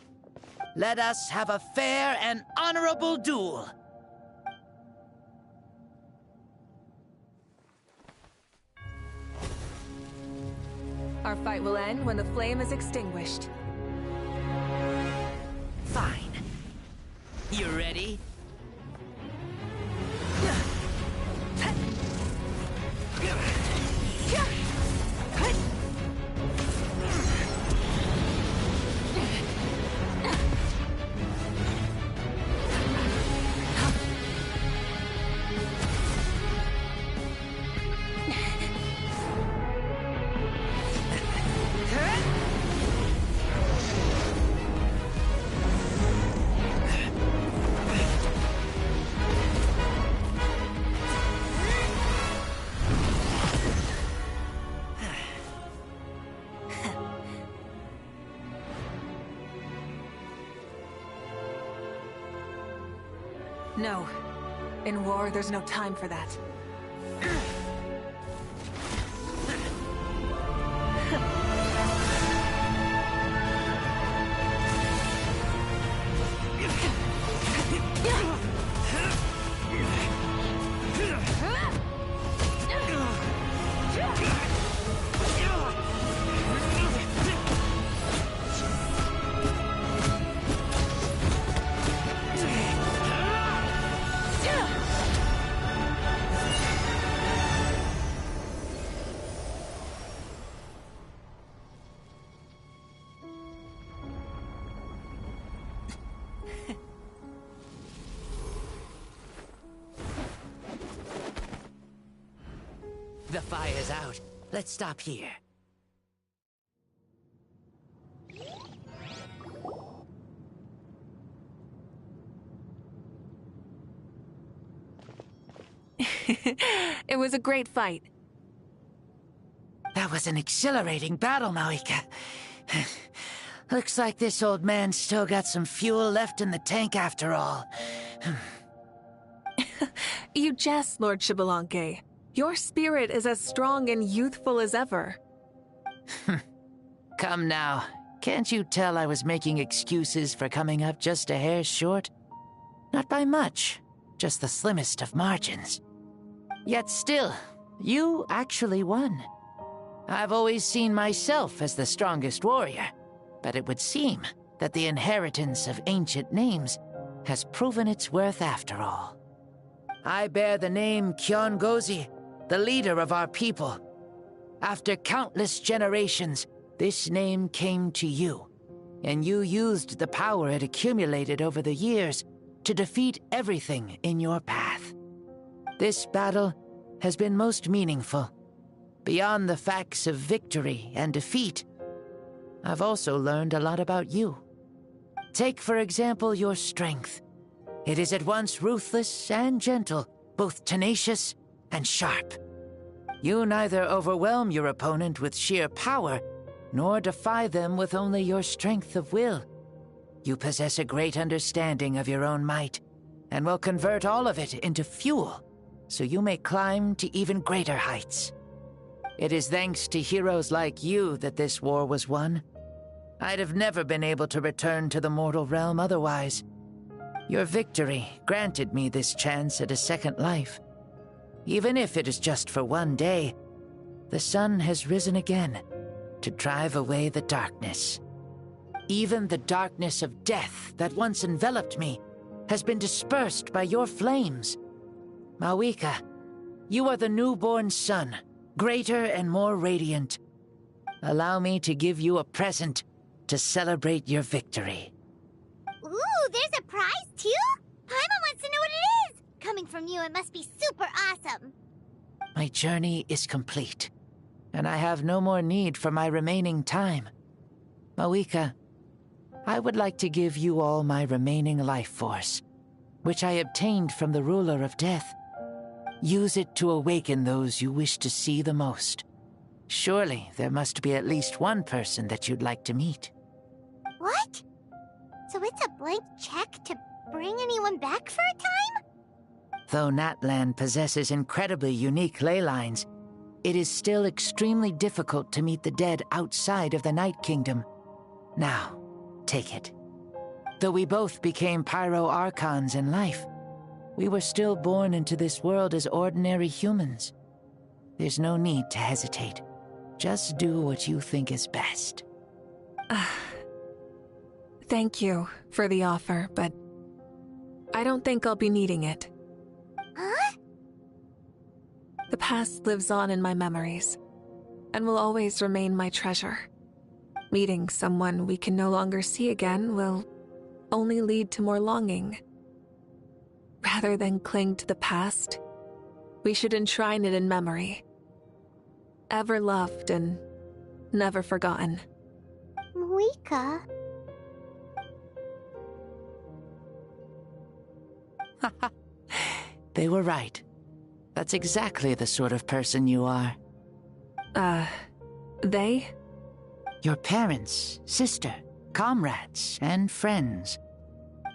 Let us have a fair and honorable duel. Our fight will end when the flame is extinguished. Fine. You ready? No. In war, there's no time for that. The fire's out. Let's stop here. It was a great fight. That That was an exhilarating battle, Mavuika. Looks like this old man's still got some fuel left in the tank after all. You jest, Lord Xbalanque. Your spirit is as strong and youthful as ever. Come now. Can't you tell I was making excuses for coming up just a hair short? Not by much, just the slimmest of margins. Yet still, you actually won. I've always seen myself as the strongest warrior, but it would seem that the inheritance of ancient names has proven its worth after all. I bear the name Kiongozi, the leader of our people. After countless generations, this name came to you, and you used the power it accumulated over the years to defeat everything in your path. This battle has been most meaningful. Beyond the facts of victory and defeat, I've also learned a lot about you. Take, for example, your strength. It is at once ruthless and gentle, both tenacious and sharp. You neither overwhelm your opponent with sheer power, nor defy them with only your strength of will. You possess a great understanding of your own might, and will convert all of it into fuel, so you may climb to even greater heights. It is thanks to heroes like you that this war was won. I'd have never been able to return to the mortal realm otherwise. Your victory granted me this chance at a second life. Even if it is just for one day, the sun has risen again to drive away the darkness. Even the darkness of death that once enveloped me has been dispersed by your flames. Mavuika, you are the newborn sun, greater and more radiant. Allow me to give you a present to celebrate your victory. Ooh, there's a prize too? Paimon wants to know what it is! Coming from you, it must be super awesome. My journey is complete, and I have no more need for my remaining time. Mavuika, I would like to give you all my remaining life force, which I obtained from the ruler of death. Use it to awaken those you wish to see the most. Surely there must be at least one person that you'd like to meet. What? So it's a blank check to bring anyone back for a time? Though Natlan possesses incredibly unique ley lines, it is still extremely difficult to meet the dead outside of the Night Kingdom. Now, take it. Though we both became Pyro Archons in life, we were still born into this world as ordinary humans. There's no need to hesitate. Just do what you think is best. Thank you for the offer, but I don't think I'll be needing it. Huh? The past lives on in my memories, and will always remain my treasure. Meeting someone we can no longer see again will only lead to more longing. Rather than cling to the past, we should enshrine it in memory. Ever loved and never forgotten. Mavuika. They were right. That's exactly the sort of person you are. They? Your parents, sister, comrades, and friends.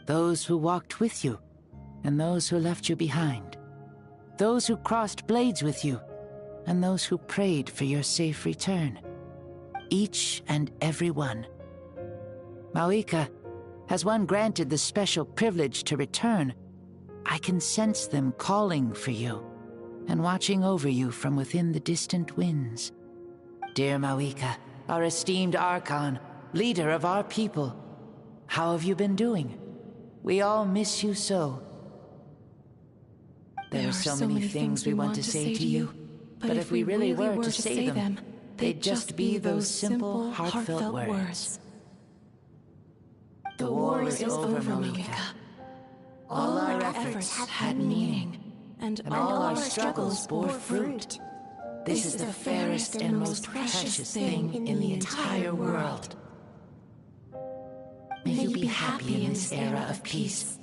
Those who walked with you, and those who left you behind. Those who crossed blades with you, and those who prayed for your safe return. Each and every one. Mavuika, as one granted the special privilege to return, I can sense them calling for you, and watching over you from within the distant winds. Dear Mavuika, our esteemed Archon, leader of our people, how have you been doing? We all miss you so. There are so many things we want to say to you, but if we really were to say them, they'd just be those simple, heartfelt words. The war is over, Mavuika. All our efforts had meaning, and all our struggles bore fruit. This is the fairest and most precious thing in the entire world. May you be happy in this era of peace.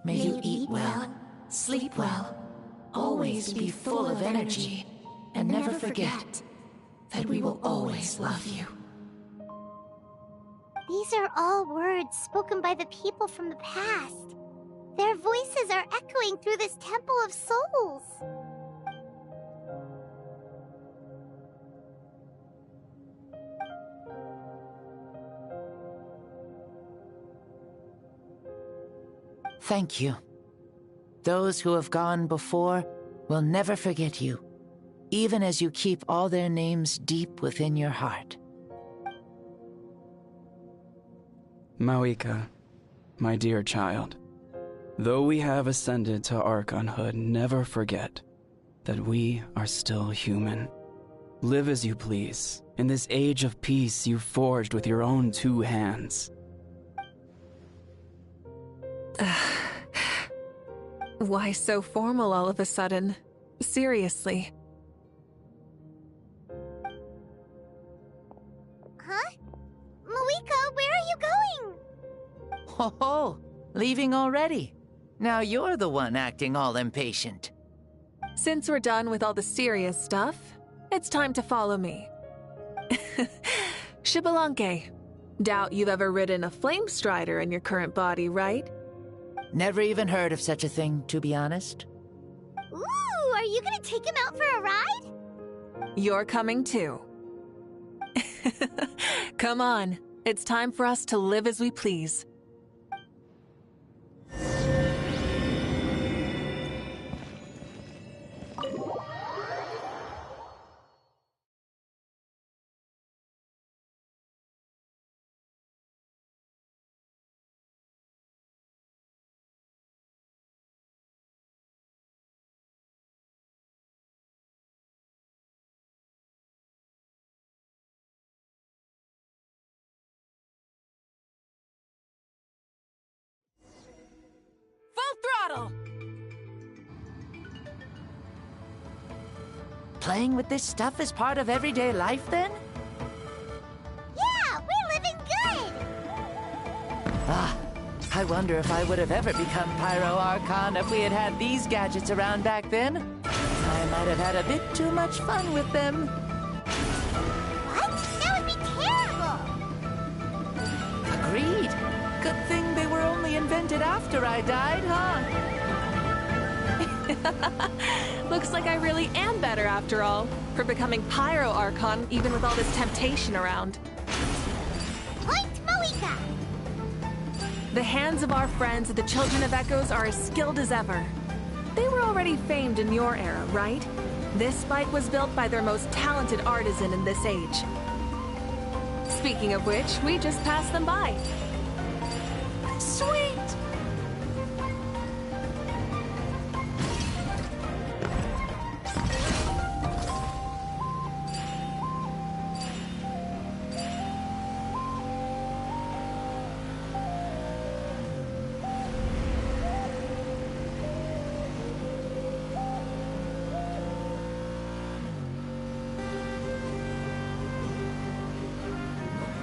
May you eat well, sleep well, always be full of energy, and never forget, that we will always love you. These are all words spoken by the people from the past. Their voices are echoing through this Temple of Souls. Thank you. Those who have gone before will never forget you, even as you keep all their names deep within your heart. Mavuika, my dear child, though we have ascended to Archonhood, never forget that we are still human. Live as you please, in this age of peace you forged with your own 2 hands. Why so formal all of a sudden? Seriously. Huh? Mavuika, where are you going? Ho ho! Leaving already? Now you're the one acting all impatient. Since we're done with all the serious stuff, it's time to follow me. Xbalanque, doubt you've ever ridden a flame strider in your current body, right? Never even heard of such a thing, to be honest. Ooh, are you gonna take him out for a ride? You're coming too. Come on, it's time for us to live as we please. Throttle! Playing with this stuff is part of everyday life, then? Yeah, we're living good! Ah, I wonder if I would have ever become Pyro Archon if we had had these gadgets around back then. I might have had a bit too much fun with them. What? That would be terrible! Agreed. Good thing they were only invented after I died, huh? Looks like I really am better after all, for becoming Pyro Archon even with all this temptation around. Point Mavuika! The hands of our friends at the Children of Echoes are as skilled as ever. They were already famed in your era, right? This bike was built by their most talented artisan in this age. Speaking of which, we just passed them by. Sweet!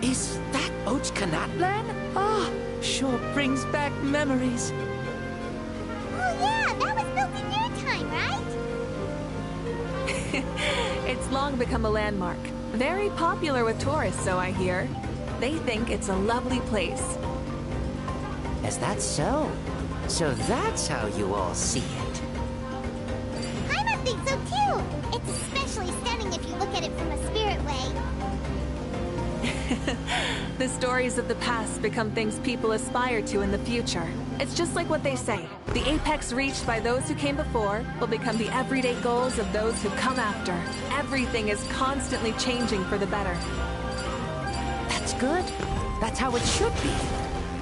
Is that Ochkanatlan? Ah, sure brings back memories. Oh yeah, that was built in your time, right? It's long become a landmark. Very popular with tourists, so I hear. They think it's a lovely place. Is that so? So that's how you all see it. Paimon thinks so too! It's especially stunning if you look at it from a spirit way. The stories of the past become things people aspire to in the future. It's just like what they say. The apex reached by those who came before will become the everyday goals of those who come after. Everything is constantly changing for the better. That's good. That's how it should be.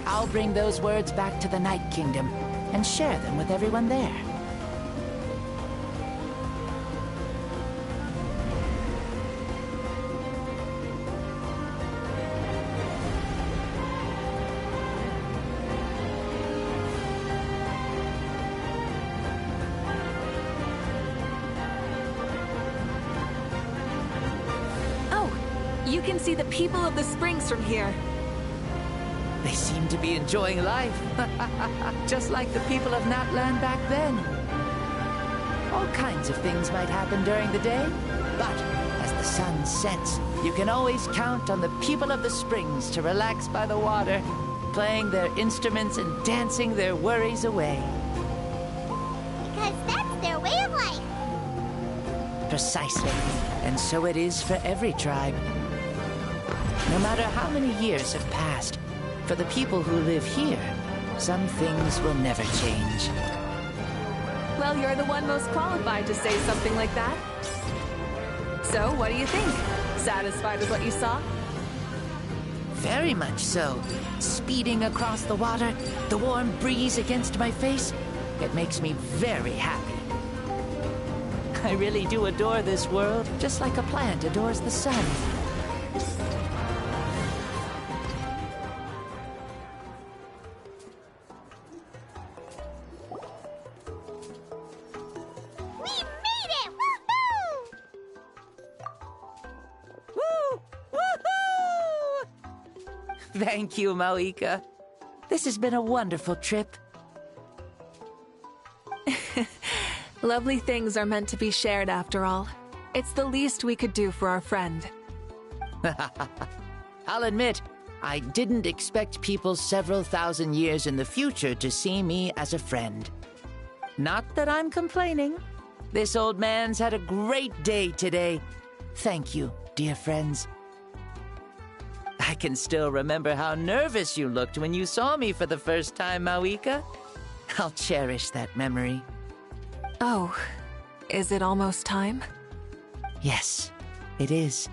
I'll bring those words back to the Night Kingdom and share them with everyone there. You can see the people of the springs from here. They seem to be enjoying life. Just like the people of Natlan back then. All kinds of things might happen during the day, but as the sun sets, you can always count on the people of the springs to relax by the water, playing their instruments and dancing their worries away. Because that's their way of life. Precisely. And so it is for every tribe. No matter how many years have passed, for the people who live here, some things will never change. Well, you're the one most qualified to say something like that. So, what do you think? Satisfied with what you saw? Very much so. Speeding across the water, the warm breeze against my face, it makes me very happy. I really do adore this world, just like a plant adores the sun. We made it! Woohoo! Woo! Woohoo! Thank you, Mavuika. This has been a wonderful trip. Lovely things are meant to be shared after all. It's the least we could do for our friend. I'll admit, I didn't expect people several thousand years in the future to see me as a friend. Not that I'm complaining. This old man's had a great day today. Thank you, dear friends. I can still remember how nervous you looked when you saw me for the first time, Mavuika. I'll cherish that memory. Oh, is it almost time? Yes, it is.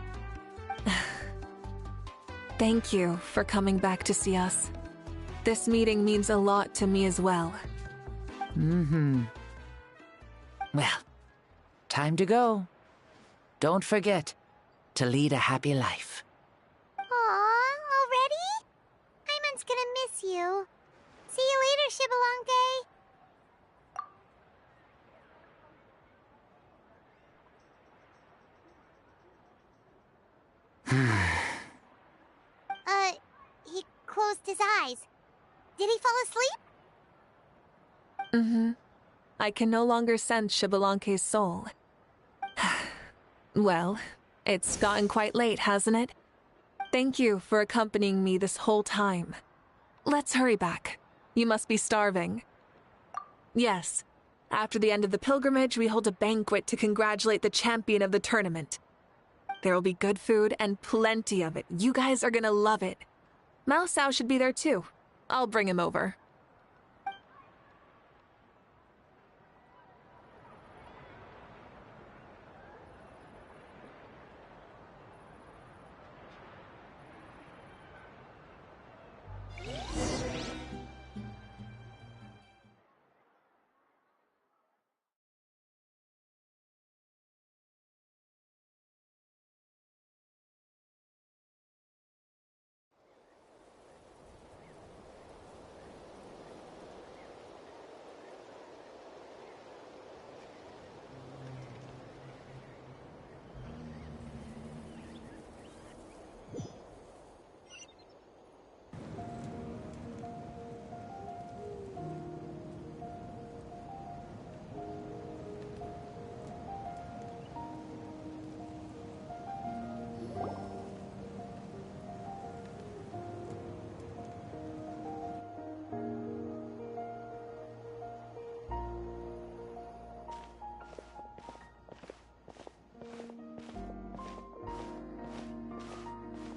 Thank you for coming back to see us. This meeting means a lot to me as well. Well, time to go. Don't forget to lead a happy life. Aw, already? Paimon's gonna miss you. See you later, Xbalanque. He closed his eyes. Did he fall asleep? I can no longer sense Xbalanque's soul. Well, it's gotten quite late, hasn't it? Thank you for accompanying me this whole time. Let's hurry back. You must be starving. Yes, after the end of the pilgrimage, we hold a banquet to congratulate the champion of the tournament. There will be good food and plenty of it. You guys are gonna love it. Mao Sao should be there too. I'll bring him over.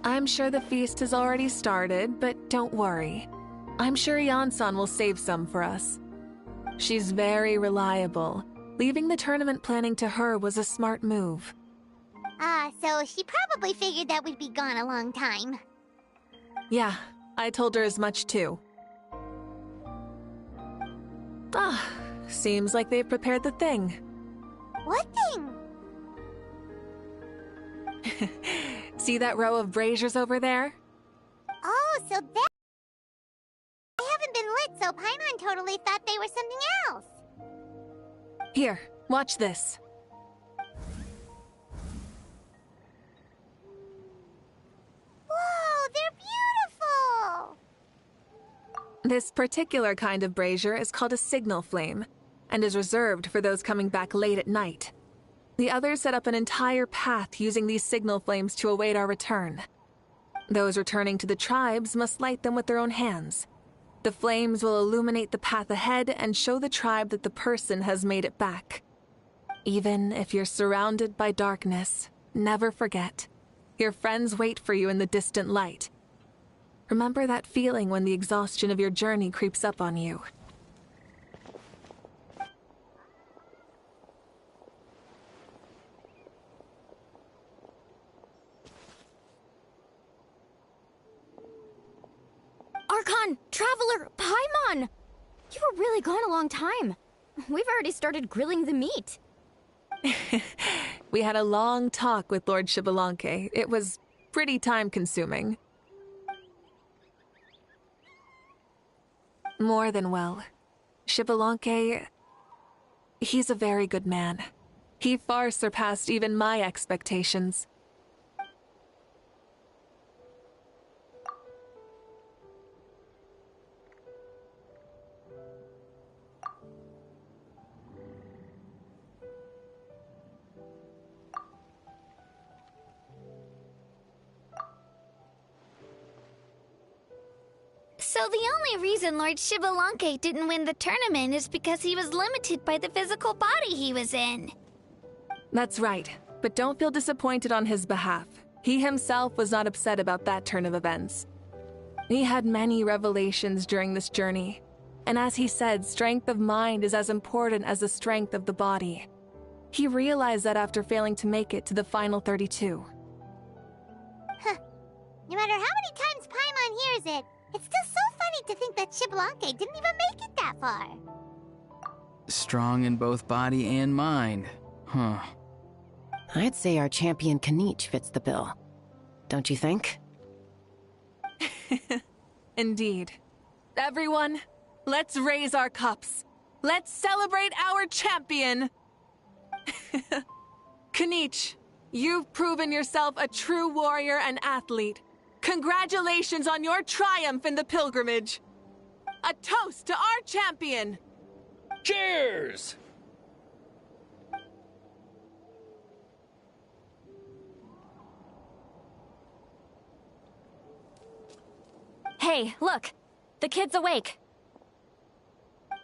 I'm sure the feast has already started, but don't worry. I'm sure Yan-san will save some for us. She's very reliable. Leaving the tournament planning to her was a smart move. So she probably figured that we'd be gone a long time. Yeah, I told her as much too. Seems like they've prepared the thing. What thing? See that row of braziers over there? Oh, so that... They haven't been lit, so Paimon totally thought they were something else. Here, watch this. Whoa, they're beautiful! This particular kind of brazier is called a signal flame, and is reserved for those coming back late at night. The others set up an entire path using these signal flames to await our return. Those returning to the tribes must light them with their own hands. The flames will illuminate the path ahead and show the tribe that the person has made it back. Even if you're surrounded by darkness, never forget. Your friends wait for you in the distant light. Remember that feeling when the exhaustion of your journey creeps up on you. Archon! Traveler! Paimon! You were really gone a long time. We've already started grilling the meat. We had a long talk with Lord Xbalanque. It was pretty time-consuming. More than well. Xbalanque, he's a very good man. He far surpassed even my expectations. So the only reason Lord Xbalanque didn't win the tournament is because he was limited by the physical body he was in. That's right, but don't feel disappointed on his behalf. He himself was not upset about that turn of events. He had many revelations during this journey, and as he said, strength of mind is as important as the strength of the body. He realized that after failing to make it to the final 32. Huh. No matter how many times Paimon hears it, it's still so funny to think that Xbalanque didn't even make it that far. Strong in both body and mind. Huh. I'd say our champion Kanich fits the bill. Don't you think? Indeed. Everyone, let's raise our cups. Let's celebrate our champion! Kanich, you've proven yourself a true warrior and athlete. Congratulations on your triumph in the pilgrimage! A toast to our champion! Cheers! Hey, look! The kid's awake.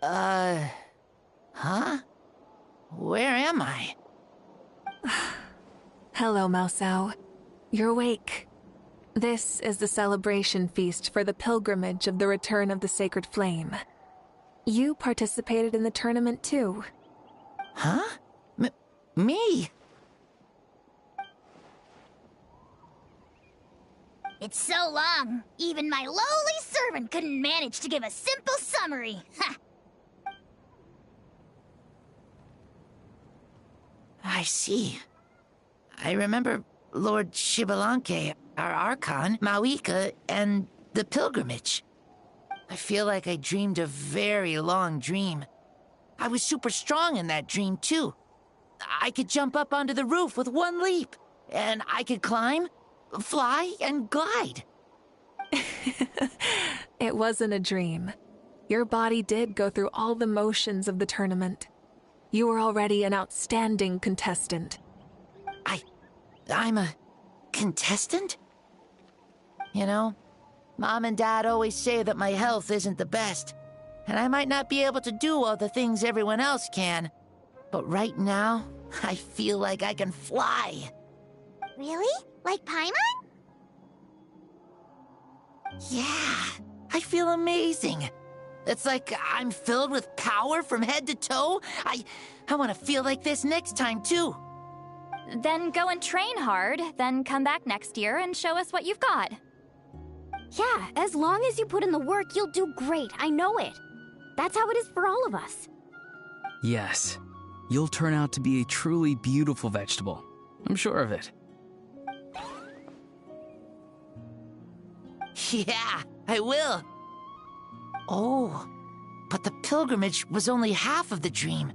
Huh? Where am I? Hello, Mausau. You're awake. This is the celebration feast for the pilgrimage of the return of the Sacred Flame. You participated in the tournament too. Huh? Me? It's so long, even my lowly servant couldn't manage to give a simple summary. Ha! I see. I remember Lord Xbalanque, our Archon, Mavuika, and the pilgrimage. I feel like I dreamed a very long dream. I was super strong in that dream, too. I could jump up onto the roof with one leap, and I could climb, fly, and glide. It wasn't a dream. Your body did go through all the motions of the tournament. You were already an outstanding contestant. I'm a contestant? You know, Mom and Dad always say that my health isn't the best, and I might not be able to do all the things everyone else can. But right now, I feel like I can fly. Really? Like Paimon? Yeah, I feel amazing. It's like I'm filled with power from head to toe. I want to feel like this next time, too. Then go and train hard, then come back next year and show us what you've got. Yeah, as long as you put in the work, you'll do great. I know it. That's how it is for all of us. Yes. You'll turn out to be a truly beautiful vegetable. I'm sure of it. Yeah, I will. Oh, but the pilgrimage was only half of the dream.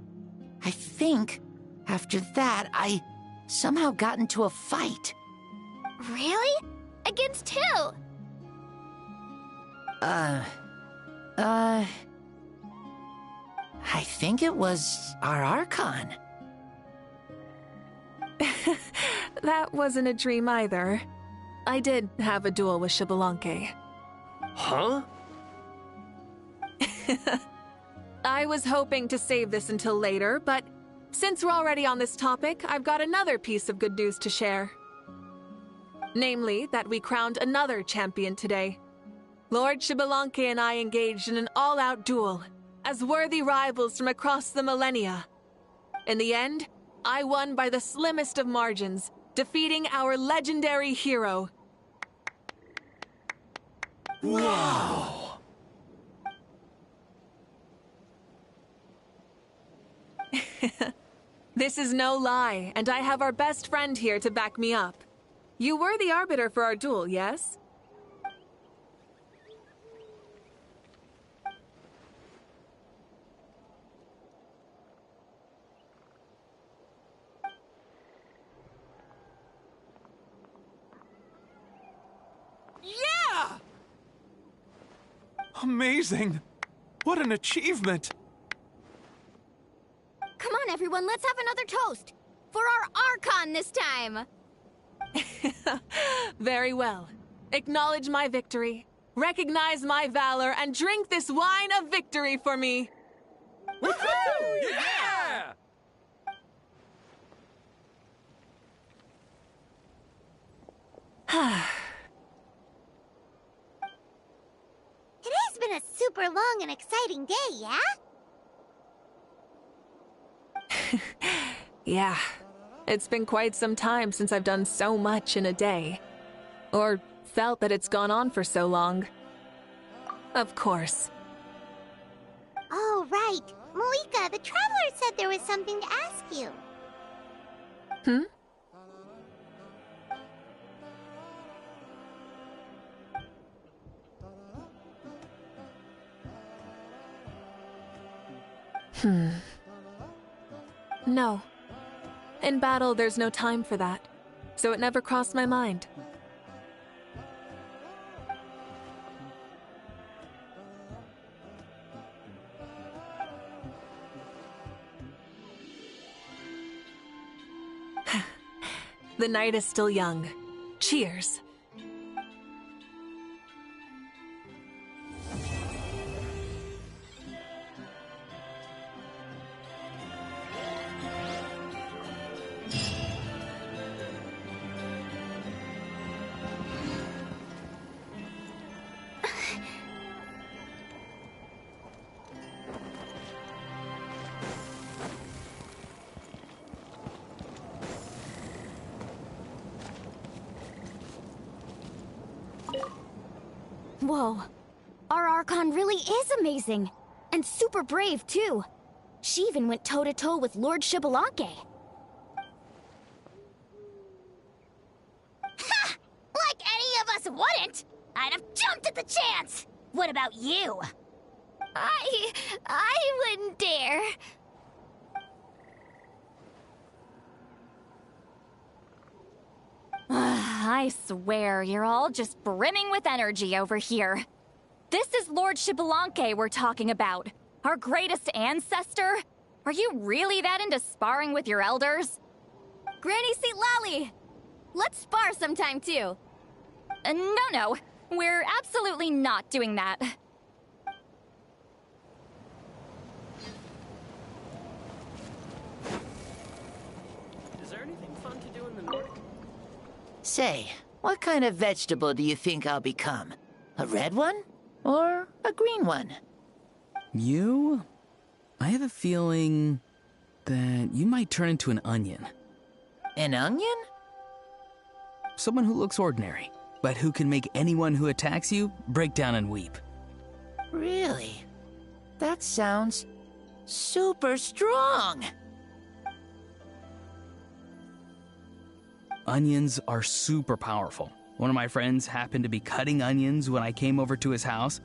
I think, after that, I somehow got into a fight. Really? Against who? I think it was our Archon. That wasn't a dream either. I did have a duel with Xbalanque. Huh? I was hoping to save this until later, but since we're already on this topic, I've got another piece of good news to share. Namely, that we crowned another champion today. Lord Xbalanque and I engaged in an all-out duel, as worthy rivals from across the millennia. In the end, I won by the slimmest of margins, defeating our legendary hero. Wow! This is no lie, and I have our best friend here to back me up. You were the arbiter for our duel, yes? Yeah! Amazing! What an achievement! Come on, everyone, let's have another toast! For our Archon this time! Very well. Acknowledge my victory, recognize my valor, and drink this wine of victory for me! Woohoo! Yeah! Today's been a super long and exciting day, yeah? Yeah. It's been quite some time since I've done so much in a day. Or felt that it's gone on for so long. Of course. Oh, right. Mavuika, the Traveler said there was something to ask you. Hmm? No. In battle, there's no time for that, so it never crossed my mind. The night is still young. Cheers. Whoa. Our Archon really is amazing. And super brave, too. She even went toe-to-toe with Lord Xbalanque. Ha! Like any of us wouldn't! I'd have jumped at the chance! What about you? I wouldn't dare. I swear, you're all just brimming with energy over here. This is Lord Xbalanque we're talking about. Our greatest ancestor? Are you really that into sparring with your elders? Granny Seat Lolly! Let's spar sometime, too. No. We're absolutely not doing that. Is there anything fun to do in the Nordic? Say, what kind of vegetable do you think I'll become? A red one? Or a green one? You? I have a feeling that you might turn into an onion. An onion? Someone who looks ordinary, but who can make anyone who attacks you break down and weep. Really? That sounds super strong. Onions are super powerful. One of my friends happened to be cutting onions when I came over to his house.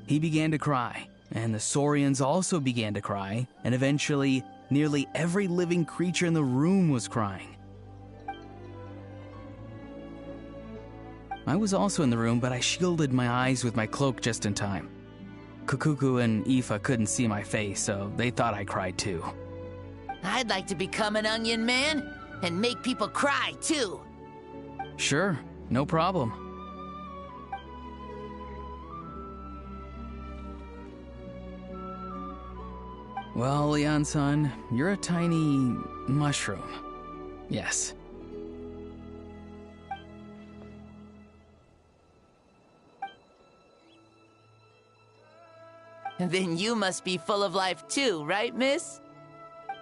He began to cry, and the Saurians also began to cry, and eventually, nearly every living creature in the room was crying. I was also in the room, but I shielded my eyes with my cloak just in time. Kukuku and Aoife couldn't see my face, so they thought I cried too. I'd like to become an onion man. And make people cry, too. Sure, no problem. Well, Leon-san, you're a tiny mushroom. Yes. Then you must be full of life too, right, miss?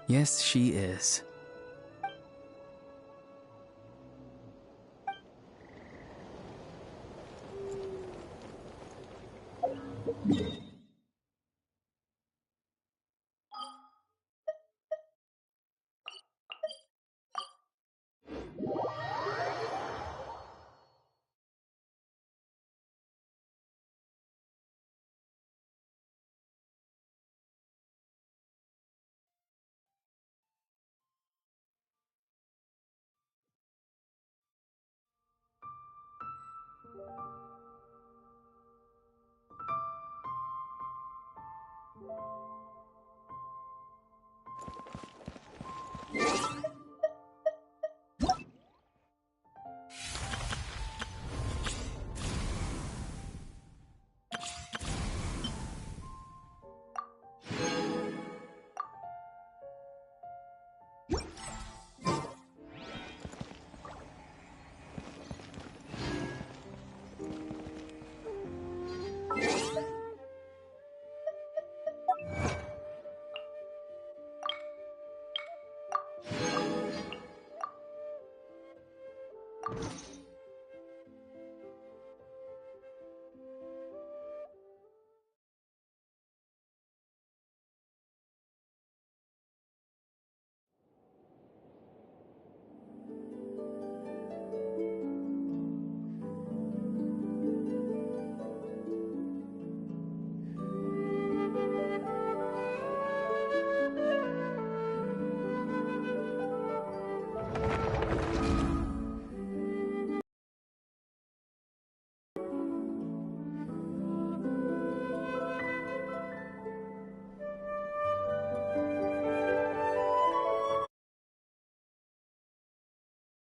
Yes, she is.